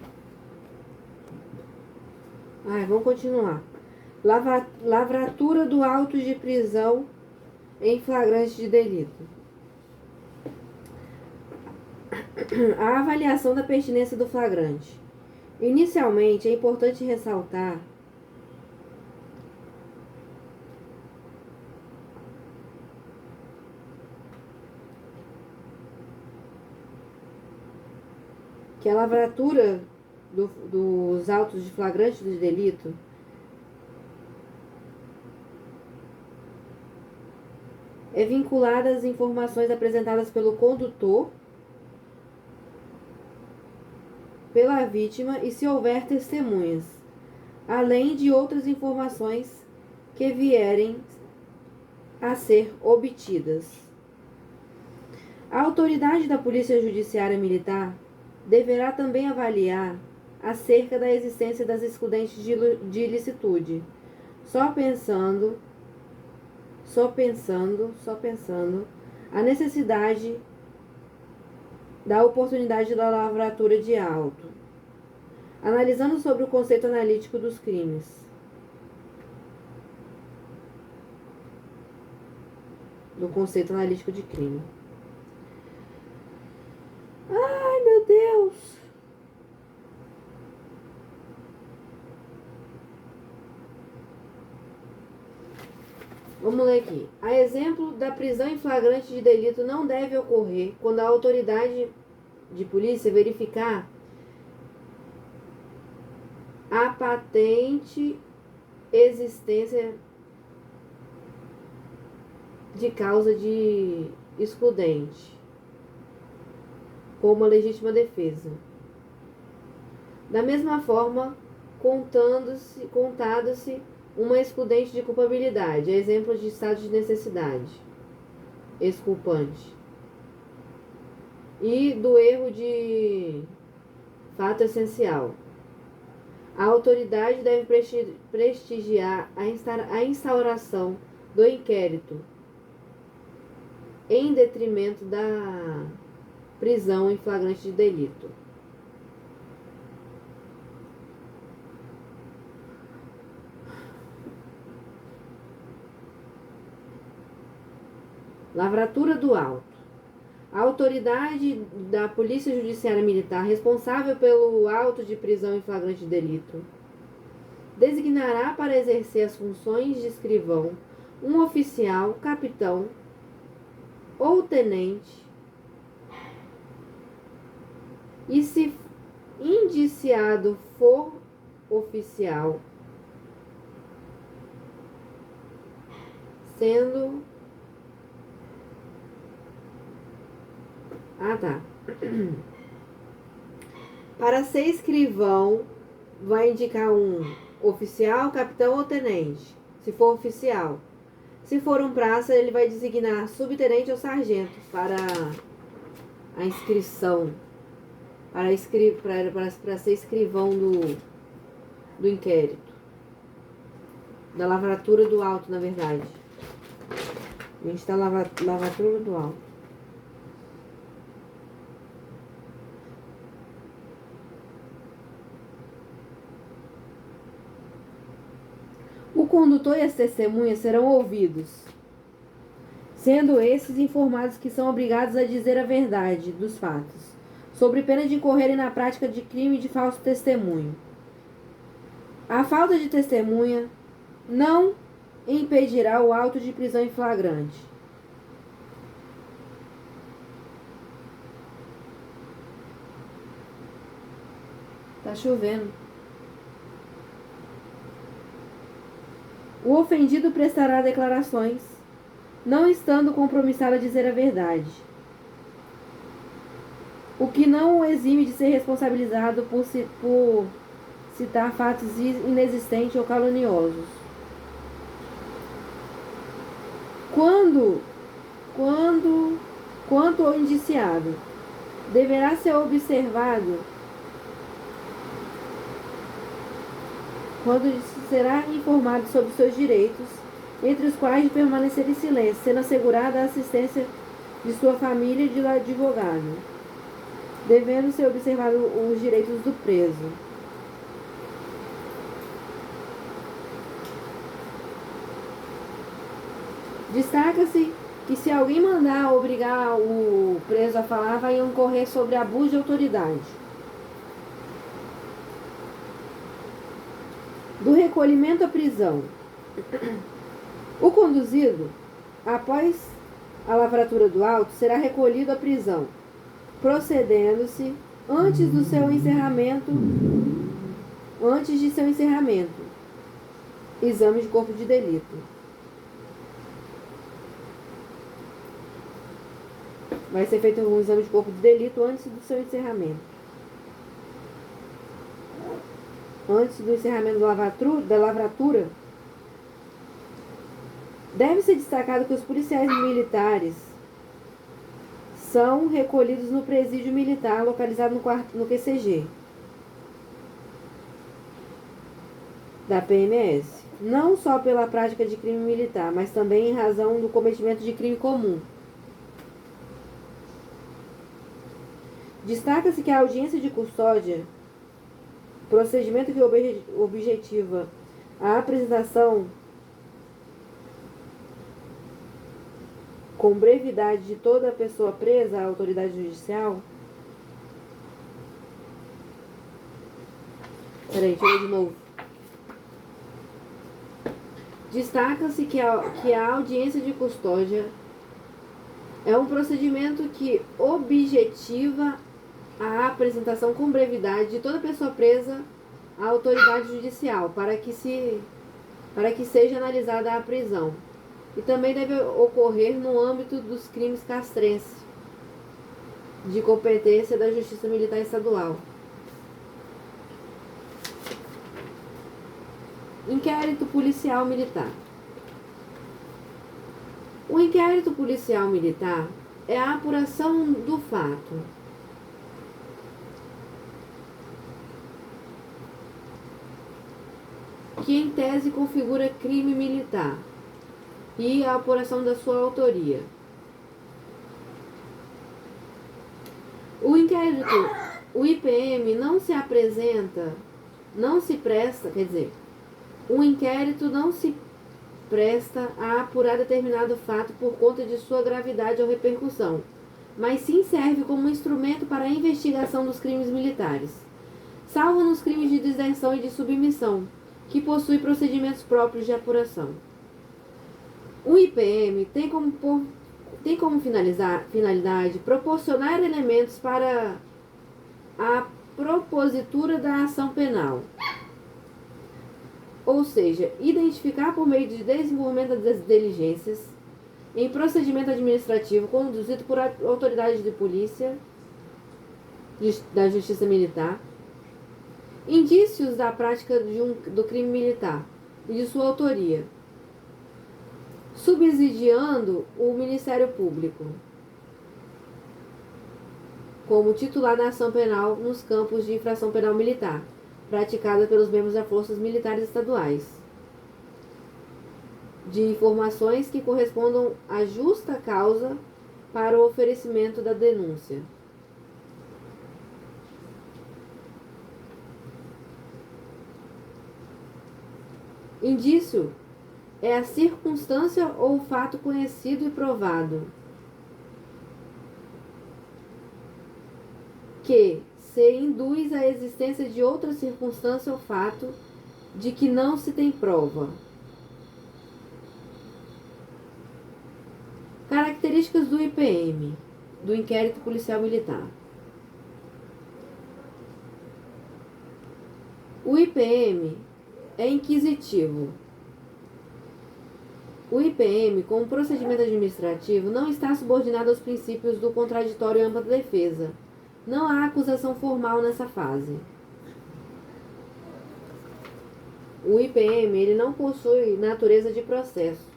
Vamos continuar. Lavratura do auto de prisão em flagrante de delito. A avaliação da pertinência do flagrante. Inicialmente, é importante ressaltar que a lavratura dos autos de flagrante de delito é vinculada às informações apresentadas pelo condutor, pela vítima e se houver testemunhas, além de outras informações que vierem a ser obtidas. A autoridade da Polícia Judiciária Militar deverá também avaliar acerca da existência das excludentes de ilicitude, só pensando a necessidade da oportunidade da lavratura de auto, analisando sobre o conceito analítico dos crimes. Do conceito analítico de crime. Ai, meu Deus! Vamos ler aqui. A exemplo da prisão em flagrante de delito não deve ocorrer quando a autoridade de polícia verificar a patente existência de causa de excludente, como a legítima defesa. Da mesma forma, contado-se uma excludente de culpabilidade, exemplo de estado de necessidade, exculpante, e do erro de fato essencial. A autoridade deve prestigiar a instauração do inquérito em detrimento da prisão em flagrante de delito. Lavratura do auto. A autoridade da Polícia Judiciária Militar responsável pelo auto de prisão em flagrante de delito designará para exercer as funções de escrivão um oficial, capitão ou tenente, e se indiciado for oficial, sendo para ser escrivão, vai indicar um oficial, capitão ou tenente, se for oficial. Se for um praça, ele vai designar subtenente ou sargento para a inscrição, para ser escrivão do inquérito. Da lavratura do auto, na verdade. A gente está lavratura do auto. O condutor e as testemunhas serão ouvidos, sendo esses informados que são obrigados a dizer a verdade dos fatos, sob pena de incorrerem na prática de crime de falso testemunho. A falta de testemunha não impedirá o auto de prisão em flagrante. Tá chovendo. O ofendido prestará declarações, não estando compromissado a dizer a verdade, o que não o exime de ser responsabilizado por citar fatos inexistentes ou caluniosos. Quanto ao indiciado, deverá ser observado quando será informado sobre seus direitos, entre os quais de permanecer em silêncio, sendo assegurada a assistência de sua família e de advogado, devendo ser observados os direitos do preso. Destaca-se que se alguém mandar obrigar o preso a falar, vai incorrer sobre abuso de autoridade. Do recolhimento à prisão. O conduzido, após a lavratura do auto, será recolhido à prisão, procedendo-se antes de seu encerramento, exame de corpo de delito. Vai ser feito um exame de corpo de delito antes do seu encerramento. Antes do encerramento da lavratura, deve ser destacado que os policiais militares são recolhidos no presídio militar localizado no QCG da PMS, não só pela prática de crime militar, mas também em razão do cometimento de crime comum. Destaca-se que a audiência de custódia, procedimento que objetiva a apresentação com brevidade de toda a pessoa presa à autoridade judicial. Peraí, deixa eu ler de novo. Destaca-se que a audiência de custódia é um procedimento que objetiva a apresentação com brevidade de toda pessoa presa à autoridade judicial para que seja analisada a prisão. E também deve ocorrer no âmbito dos crimes castrenses, de competência da Justiça Militar Estadual. Inquérito policial militar. O inquérito policial militar é a apuração do fato que em tese configura crime militar e a apuração da sua autoria. O IPM o inquérito não se presta a apurar determinado fato por conta de sua gravidade ou repercussão, mas sim serve como instrumento para a investigação dos crimes militares, salvo nos crimes de deserção e de submissão, que possui procedimentos próprios de apuração. O IPM tem como finalidade proporcionar elementos para a propositura da ação penal, ou seja, identificar por meio de desenvolvimento das diligências em procedimento administrativo conduzido por autoridade de polícia, da Justiça Militar, indícios da prática do crime militar e de sua autoria, subsidiando o Ministério Público como titular da ação penal nos campos de infração penal militar, praticada pelos membros das forças militares estaduais, de informações que correspondam à justa causa para o oferecimento da denúncia. Indício é a circunstância ou fato conhecido e provado que se induz à existência de outra circunstância ou fato de que não se tem prova. Características do IPM, do Inquérito Policial Militar. O IPM é inquisitivo. O IPM, como procedimento administrativo, não está subordinado aos princípios do contraditório e ampla defesa. Não há acusação formal nessa fase. O IPM ele não possui natureza de processo.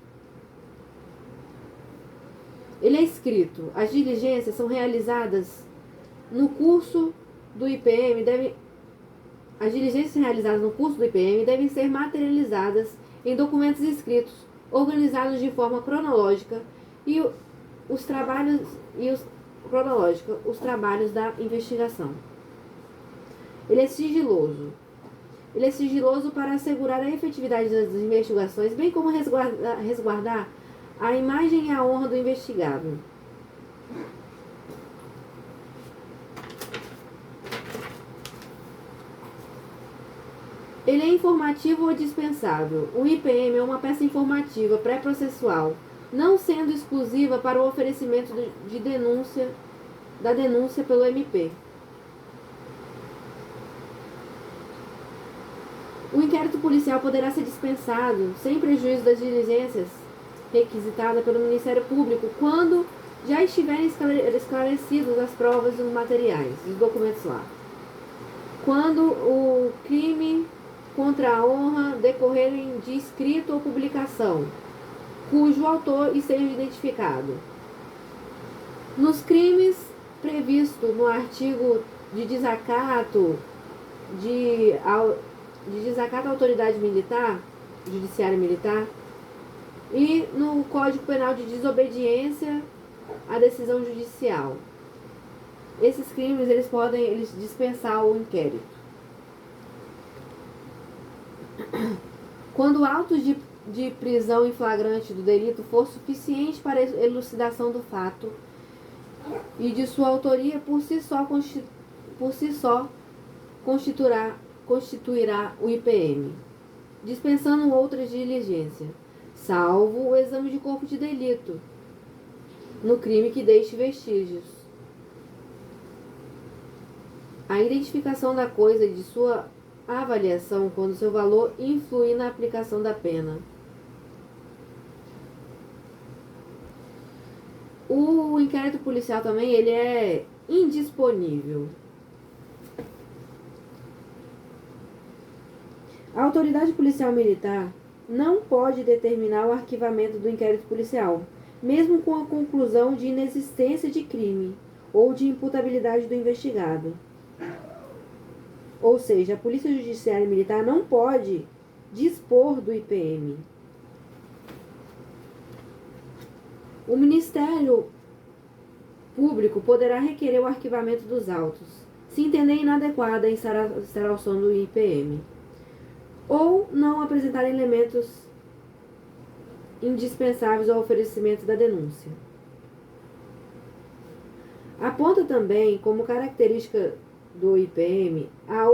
Ele é escrito. As diligências são realizadas no curso do IPM. As diligências realizadas no curso do IPM devem ser materializadas em documentos escritos, organizados de forma cronológica os trabalhos da investigação. Ele é sigiloso. Ele é sigiloso para assegurar a efetividade das investigações, bem como resguardar a imagem e a honra do investigado. Ele é informativo ou dispensável. O IPM é uma peça informativa pré-processual, não sendo exclusiva para o oferecimento da denúncia pelo MP. O inquérito policial poderá ser dispensado, sem prejuízo das diligências requisitadas pelo Ministério Público, quando já estiverem esclarecidas as provas e os materiais, os documentos lá. Quando o crime contra a honra decorrerem de escrito ou publicação, cujo autor esteja identificado. Nos crimes previstos no artigo de desacato à autoridade militar, judiciária militar, e no Código Penal de desobediência à decisão judicial. Esses crimes eles podem dispensar o inquérito. Quando o auto de prisão em flagrante do delito for suficiente para a elucidação do fato e de sua autoria por si só constituirá o IPM, dispensando outras diligências, salvo o exame de corpo de delito, no crime que deixe vestígios. A identificação da coisa e de sua avaliação quando seu valor influir na aplicação da pena. O inquérito policial também ele é indisponível. A autoridade policial militar não pode determinar o arquivamento do inquérito policial, mesmo com a conclusão de inexistência de crime ou de imputabilidade do investigado. Ou seja, a Polícia Judiciária Militar não pode dispor do IPM. O Ministério Público poderá requerer o arquivamento dos autos, se entender inadequada a instauração do IPM, ou não apresentar elementos indispensáveis ao oferecimento da denúncia. Aponta também como característica do IPM a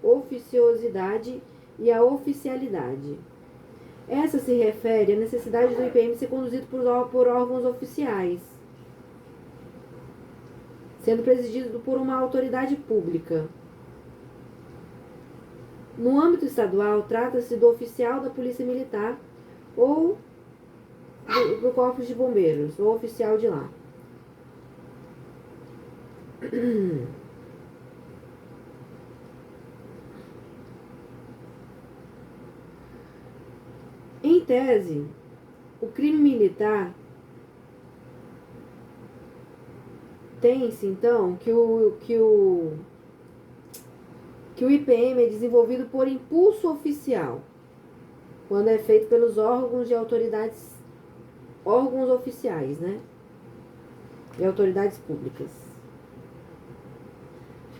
oficiosidade e a oficialidade. Essa se refere à necessidade do IPM ser conduzido por órgãos oficiais, sendo presidido por uma autoridade pública. No âmbito estadual, trata-se do oficial da Polícia Militar ou do Corpo de Bombeiros, ou oficial de lá. Em tese, o crime militar tem-se então que o IPM é desenvolvido por impulso oficial, quando é feito pelos órgãos oficiais, né? E autoridades públicas.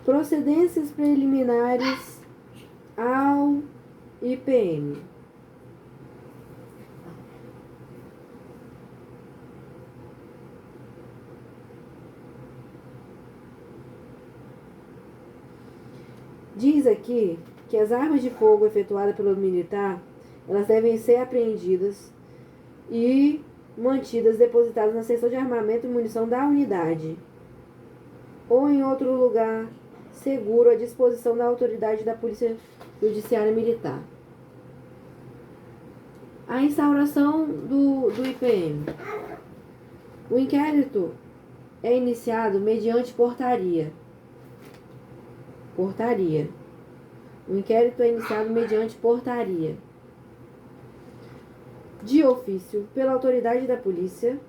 Procedências preliminares ao IPM. Diz aqui que as armas de fogo efetuadas pelo militar, elas devem ser apreendidas e mantidas depositadas na seção de armamento e munição da unidade ou em outro lugar seguro à disposição da autoridade da Polícia Judiciária Militar. A instauração do IPM. O inquérito é iniciado mediante portaria. O inquérito é iniciado mediante portaria. De ofício, pela autoridade da Polícia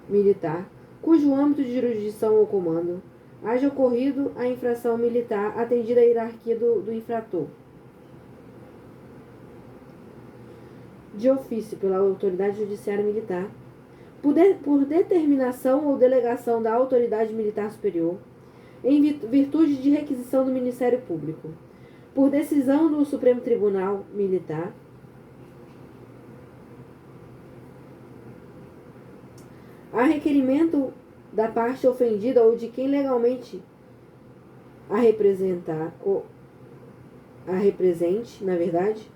Militar, cujo âmbito de jurisdição ou comando haja ocorrido a infração militar atendida a hierarquia do infrator. De ofício, pela autoridade judiciária militar, por determinação ou delegação da autoridade militar superior, em virtude de requisição do Ministério Público, por decisão do Supremo Tribunal Militar, A requerimento da parte ofendida ou de quem legalmente a representar, ou a represente, na verdade,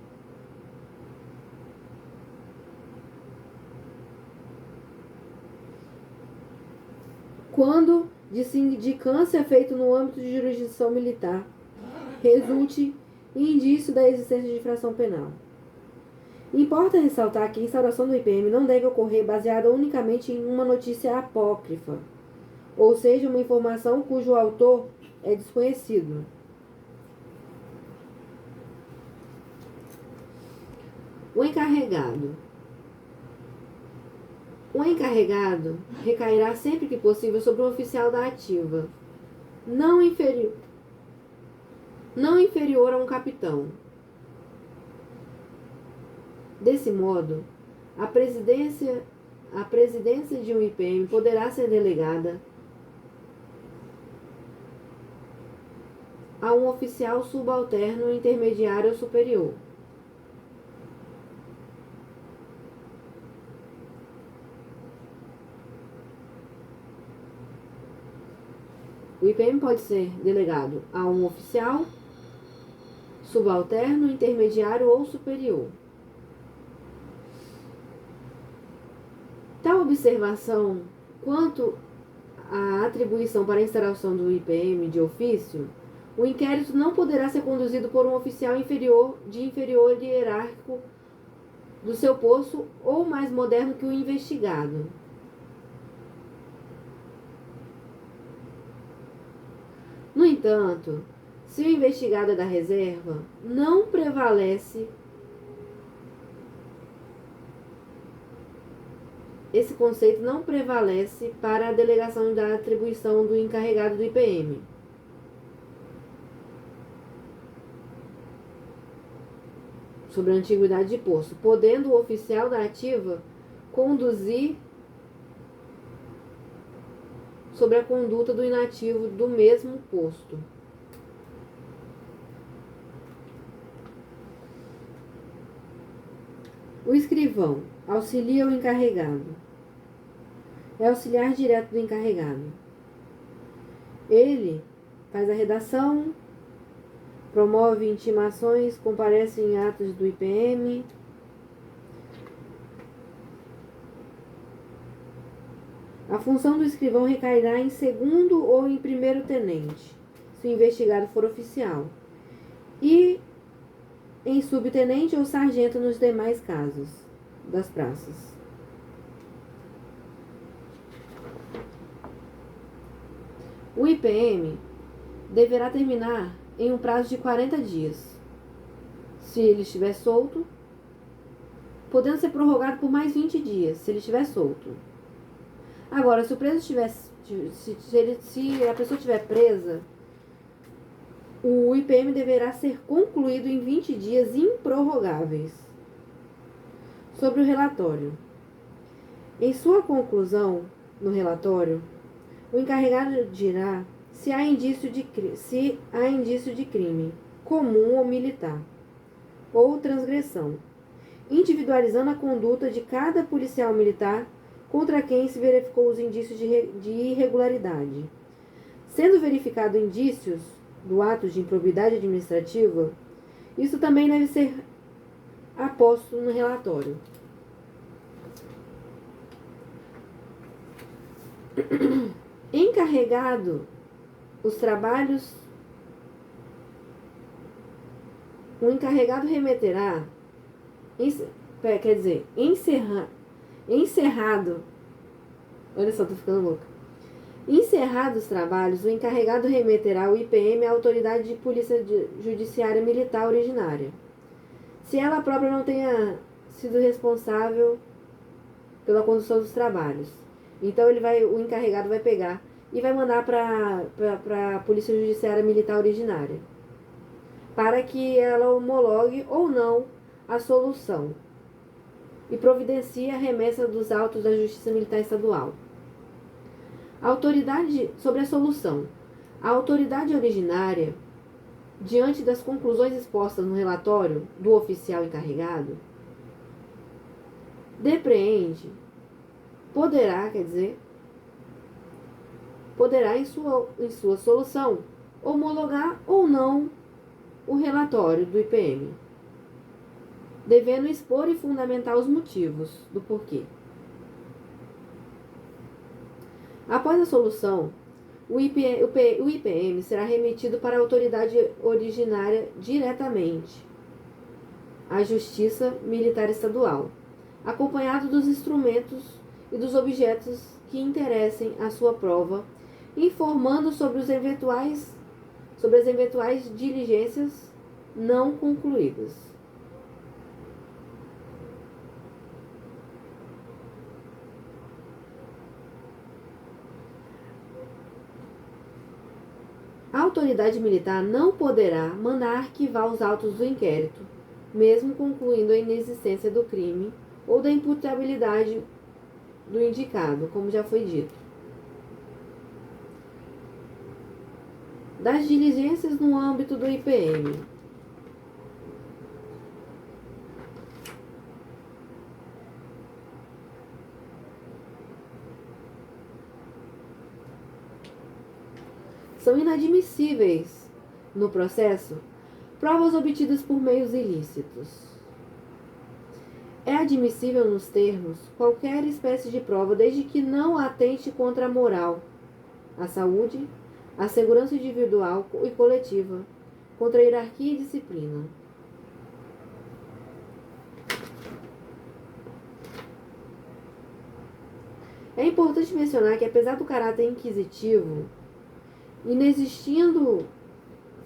quando de sindicância feito no âmbito de jurisdição militar resulte em indício da existência de infração penal. Importa ressaltar que a instauração do IPM não deve ocorrer baseada unicamente em uma notícia apócrifa, ou seja, uma informação cujo autor é desconhecido. O encarregado. O encarregado recairá sempre que possível sobre um oficial da ativa, não inferior a um capitão. Desse modo, a presidência de um IPM poderá ser delegada a um oficial subalterno, intermediário ou superior. O IPM pode ser delegado a um oficial subalterno, intermediário ou superior. Tal observação quanto à atribuição para a instauração do IPM de ofício, o inquérito não poderá ser conduzido por um oficial inferior hierárquico do seu posto ou mais moderno que o investigado. No entanto, se o investigado é da reserva, não prevalece esse conceito não prevalece para a delegação da atribuição do encarregado do IPM. Sobre a antiguidade de posto, podendo o oficial da ativa conduzir sobre a conduta do inativo do mesmo posto. O escrivão auxilia o encarregado. É auxiliar direto do encarregado. Ele faz a redação, promove intimações, comparece em atos do IPM. A função do escrivão recairá em segundo ou em primeiro tenente, se o investigado for oficial, e em subtenente ou sargento nos demais casos das praças. O IPM deverá terminar em um prazo de 40 dias, se ele estiver solto, podendo ser prorrogado por mais 20 dias, se ele estiver solto. Agora, se o preso estiver, se a pessoa estiver presa, o IPM deverá ser concluído em 20 dias improrrogáveis. Sobre o relatório. Em sua conclusão, no relatório, o encarregado dirá se há indício de crime, comum ou militar, ou transgressão, individualizando a conduta de cada policial militar contra quem se verificou os indícios de irregularidade. Sendo verificado indícios do ato de improbidade administrativa, isso também deve ser aposto no relatório. Encarregado os trabalhos, o encarregado remeterá, encerrado, olha só, tô ficando louca. Encerrados os trabalhos, o encarregado remeterá o IPM à autoridade de polícia judiciária militar originária, se ela própria não tenha sido responsável pela condução dos trabalhos. Então o encarregado vai pegar e vai mandar para a polícia judiciária militar originária, para que ela homologue ou não a solução e providencie a remessa dos autos da Justiça Militar Estadual. Sobre a solução. A autoridade originária, diante das conclusões expostas no relatório do oficial encarregado, depreende poderá, quer dizer, poderá em sua solução homologar ou não o relatório do IPM, devendo expor e fundamentar os motivos do porquê. Após a solução, o IPM será remetido para a autoridade originária diretamente à Justiça Militar Estadual, acompanhado dos instrumentos e dos objetos que interessem a sua prova, informando sobre as eventuais diligências não concluídas. A autoridade militar não poderá mandar arquivar os autos do inquérito, mesmo concluindo a inexistência do crime ou da imputabilidade do indicado, como já foi dito. Das diligências no âmbito do IPM. São inadmissíveis no processo provas obtidas por meios ilícitos. É admissível nos termos qualquer espécie de prova desde que não atente contra a moral, a saúde, a segurança individual e coletiva, contra a hierarquia e disciplina. É importante mencionar que, apesar do caráter inquisitivo, inexistindo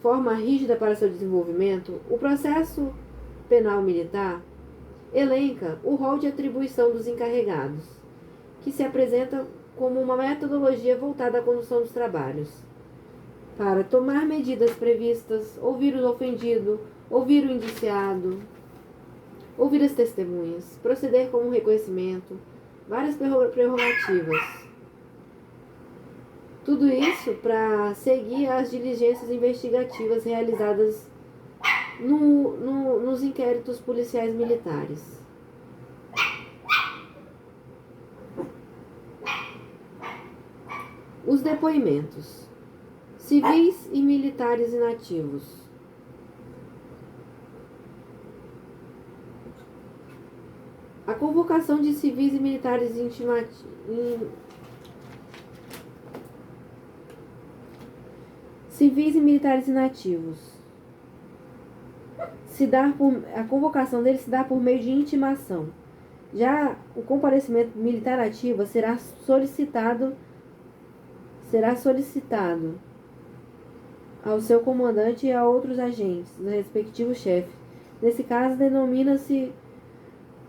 forma rígida para seu desenvolvimento, o processo penal militar elenca o rol de atribuição dos encarregados, que se apresenta como uma metodologia voltada à condução dos trabalhos, para tomar medidas previstas, ouvir o ofendido, ouvir o indiciado, ouvir as testemunhas, proceder com um reconhecimento, várias prerrogativas. Tudo isso para seguir as diligências investigativas realizadas nos inquéritos policiais militares. Os depoimentos. Civis e militares inativos. A convocação de civis e militares civis e militares inativos. A convocação deles se dá por meio de intimação. Já o comparecimento militar ativo será solicitado ao seu comandante e a outros agentes, do respectivo chefe. Nesse caso, denomina-se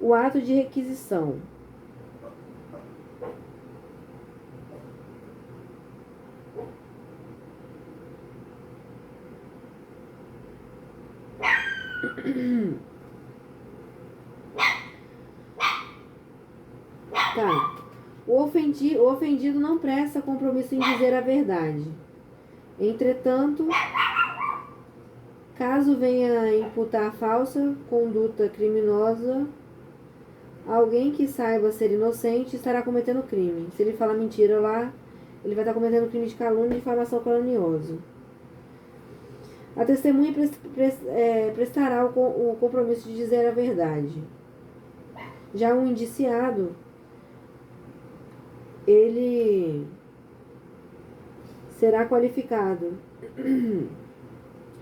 o ato de requisição. Tá. O ofendido não presta compromisso em dizer a verdade. Entretanto, caso venha a imputar falsa conduta criminosa, alguém que saiba ser inocente estará cometendo crime. Se ele falar mentira lá, ele vai estar cometendo crime de calúnia e difamação caluniosa. A testemunha prestará o compromisso de dizer a verdade. Já um indiciado, ele será qualificado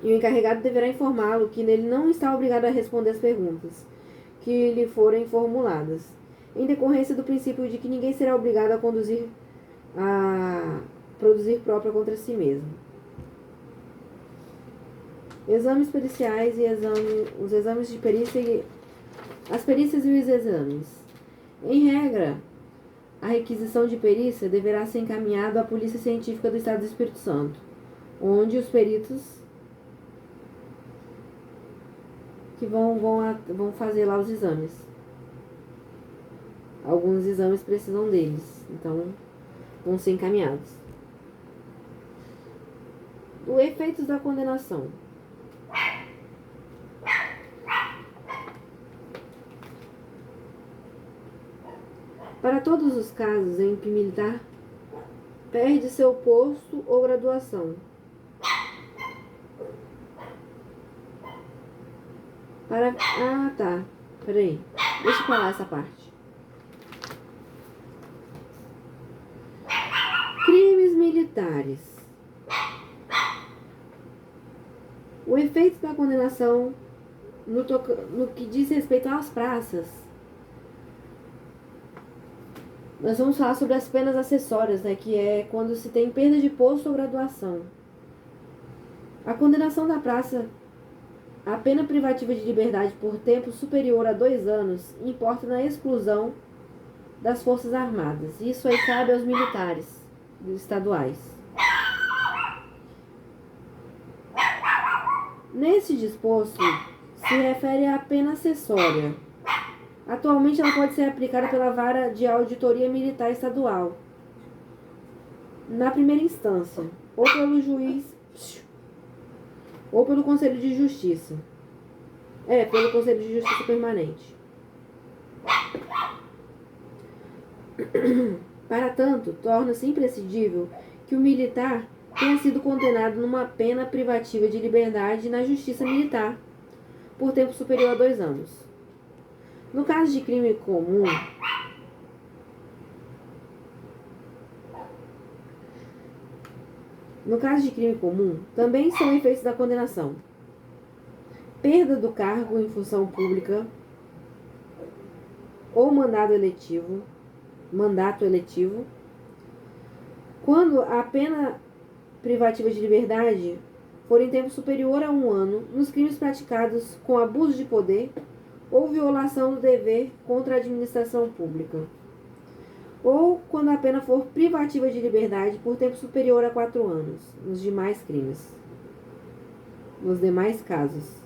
e o encarregado deverá informá-lo que ele não está obrigado a responder as perguntas que lhe forem formuladas, em decorrência do princípio de que ninguém será obrigado a produzir própria contra si mesmo. Exames periciais e os exames de perícia as perícias e os exames. Em regra, a requisição de perícia deverá ser encaminhada à Polícia Científica do Estado do Espírito Santo, onde os peritos que vão fazer lá os exames. Alguns exames precisam deles, então vão ser encaminhados. Os efeitos da condenação. Para todos os casos em que militar perde seu posto ou graduação. Ah, tá. Peraí. Deixa eu falar essa parte. Crimes militares. O efeito da condenação no que diz respeito às praças. Nós vamos falar sobre as penas acessórias, né? Que é quando se tem perda de posto ou graduação. A condenação da praça à pena privativa de liberdade por tempo superior a 2 anos importa na exclusão das Forças Armadas. Isso aí cabe aos militares estaduais. Nesse disposto, se refere à pena acessória. Atualmente, ela pode ser aplicada pela Vara de Auditoria Militar Estadual, na primeira instância, ou pelo juiz, ou pelo Conselho de Justiça. Pelo Conselho de Justiça Permanente. Para tanto, torna-se imprescindível que o militar tenha sido condenado numa pena privativa de liberdade na Justiça Militar por tempo superior a 2 anos. No caso de crime comum, também são efeitos da condenação: perda do cargo em função pública ou mandato eletivo, quando a pena privativa de liberdade for em tempo superior a 1 ano nos crimes praticados com abuso de poder ou violação do dever contra a administração pública, ou quando a pena for privativa de liberdade por tempo superior a 4 anos nos demais crimes, nos demais casos.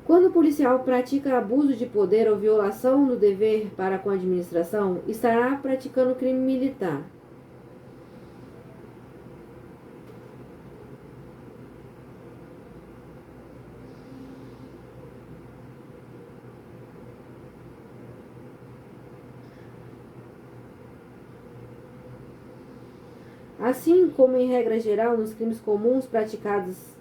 Quando o policial pratica abuso de poder ou violação do dever para com a administração, estará praticando crime militar. Assim como em regra geral nos crimes comuns praticados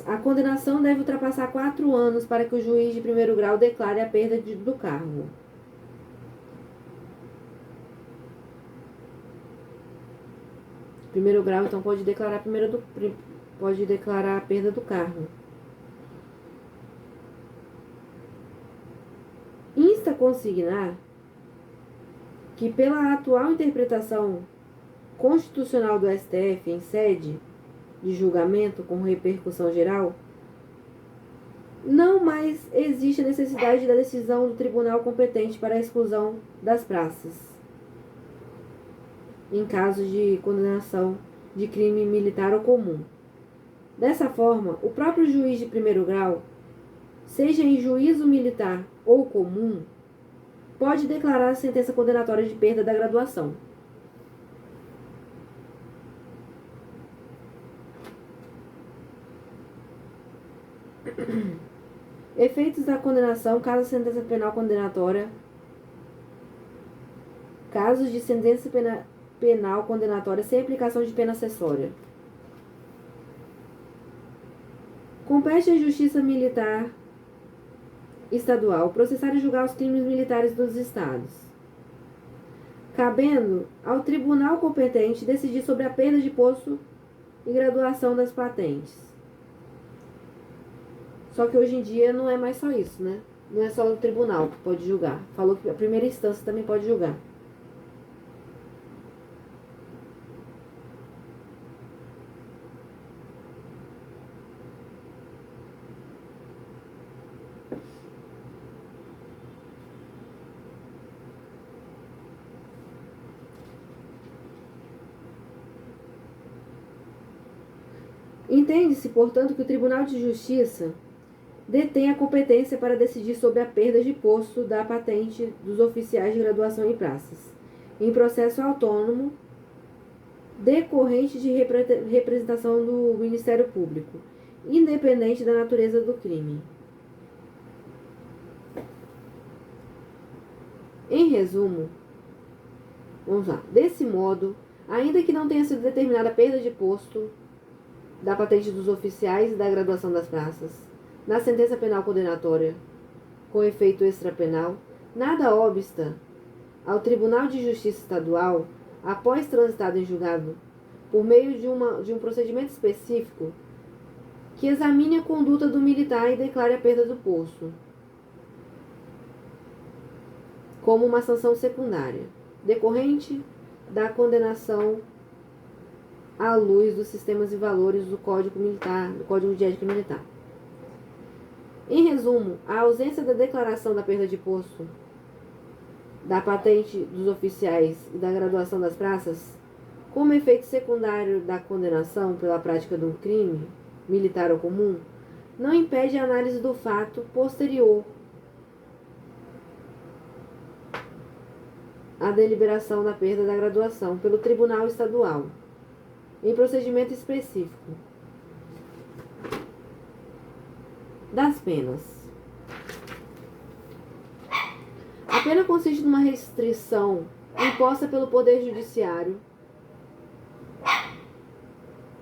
a condenação deve ultrapassar 4 anos para que o juiz de primeiro grau declare a perda do cargo. Primeiro grau, então, pode declarar a perda do cargo. Insta consignar que, pela atual interpretação constitucional do STF em sede de julgamento com repercussão geral, não mais existe a necessidade da decisão do tribunal competente para a exclusão das praças, em caso de condenação de crime militar ou comum. Dessa forma, o próprio juiz de primeiro grau, seja em juízo militar ou comum, pode declarar a sentença condenatória de perda da graduação. Efeitos da condenação caso de sentença penal condenatória. Casos de sentença penal condenatória sem aplicação de pena acessória. Compete à Justiça Militar Estadual processar e julgar os crimes militares dos estados, cabendo ao tribunal competente decidir sobre a perda de posto e graduação das patentes. Só que hoje em dia não é mais só isso, né? Não é só o tribunal que pode julgar. Falou que a primeira instância também pode julgar. Entende-se, portanto, que o Tribunal de Justiça detém a competência para decidir sobre a perda de posto da patente dos oficiais de graduação em praças, em processo autônomo decorrente de representação do Ministério Público, independente da natureza do crime. Em resumo, vamos lá. Desse modo, ainda que não tenha sido determinada a perda de posto da patente dos oficiais e da graduação das praças, na sentença penal condenatória com efeito extrapenal, nada obsta ao Tribunal de Justiça Estadual, após transitado em julgado, por meio de um procedimento específico, que examine a conduta do militar e declare a perda do posto como uma sanção secundária, decorrente da condenação à luz dos sistemas e valores do Código Militar, do Código de Ética Militar. Em resumo, a ausência da declaração da perda de posto, da patente dos oficiais e da graduação das praças, como efeito secundário da condenação pela prática de um crime, militar ou comum, não impede a análise do fato posterior à deliberação da perda da graduação pelo Tribunal Estadual, em procedimento específico. Das penas. A pena consiste numa restrição imposta pelo Poder Judiciário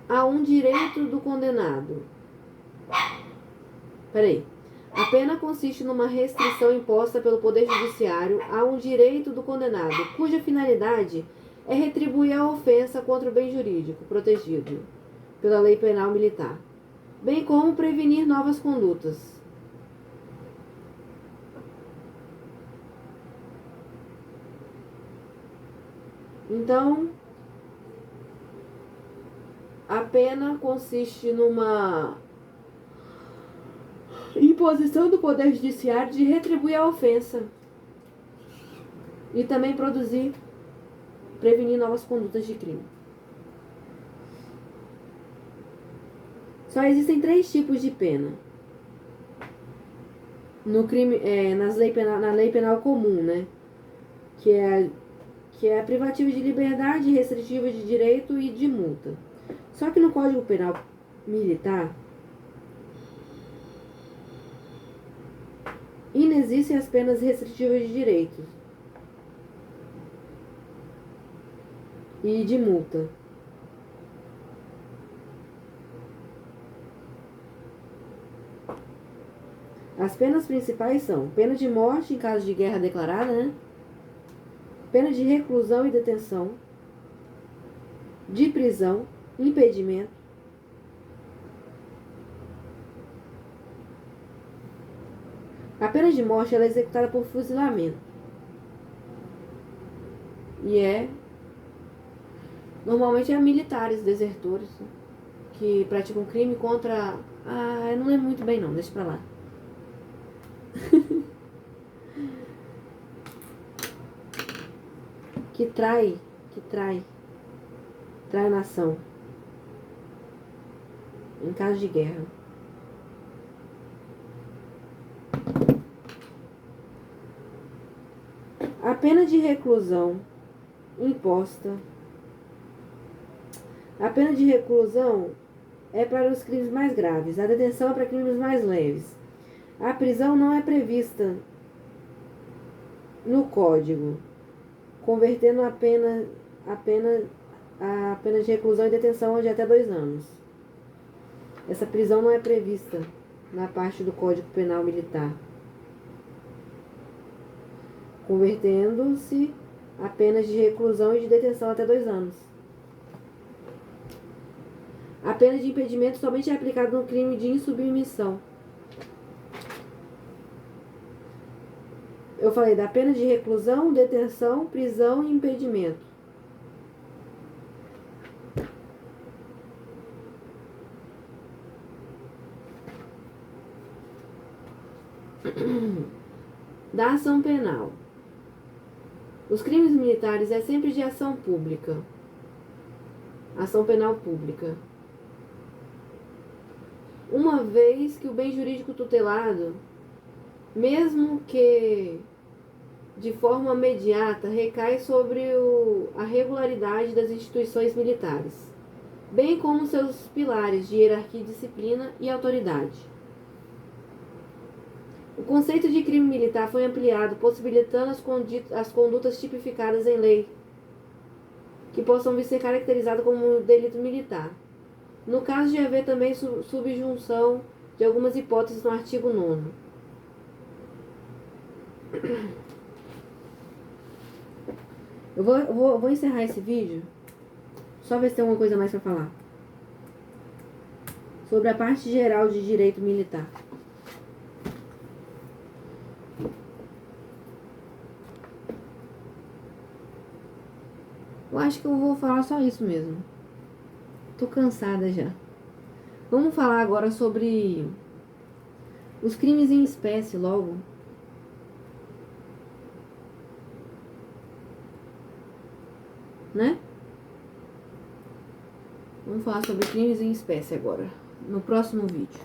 a um direito do condenado. A pena consiste numa restrição imposta pelo Poder Judiciário a um direito do condenado, cuja finalidade é retribuir a ofensa contra o bem jurídico protegido pela lei penal militar, bem como prevenir novas condutas. Então, a pena consiste numa imposição do Poder Judiciário de retribuir a ofensa e também prevenir novas condutas de crime. Só existem 3 tipos de pena no crime, na lei penal comum, né? Que é a privativa de liberdade, restritiva de direito e de multa. Só que no Código Penal Militar inexistem as penas restritivas de direitos e de multa. As penas principais são pena de morte em caso de guerra declarada, né? Pena de reclusão e detenção, de prisão, impedimento, a pena de morte ela é executada por fuzilamento e normalmente militares desertores, né, que praticam crime contra eu não lembro muito bem não, deixa pra lá. que trai a nação em caso de guerra. A pena de reclusão imposta. A pena de reclusão é para os crimes mais graves. A detenção é para crimes mais leves. A prisão não é prevista no Código, convertendo a pena de reclusão e detenção de até 2 anos. Essa prisão não é prevista na parte do Código Penal Militar, convertendo-se a penas de reclusão e de detenção até 2 anos. A pena de impedimento somente é aplicada no crime de insubmissão. Eu falei da pena de reclusão, detenção, prisão e impedimento. Da ação penal. Os crimes militares é sempre de ação pública. Ação penal pública. uma vez que o bem jurídico tutelado, mesmo que de forma imediata, recai sobre a regularidade das instituições militares, bem como seus pilares de hierarquia, disciplina e autoridade. O conceito de crime militar foi ampliado, possibilitando as condutas tipificadas em lei, que possam vir ser caracterizadas como delito militar. No caso de haver também subjunção de algumas hipóteses no artigo 9º. Eu vou encerrar esse vídeo, só ver se tem alguma coisa mais para falar. Sobre a parte geral de direito militar. Eu acho que eu vou falar só isso mesmo. Tô cansada já. Vamos falar agora sobre os crimes em espécie logo. Né? Vamos falar sobre crimes em espécie agora, no próximo vídeo.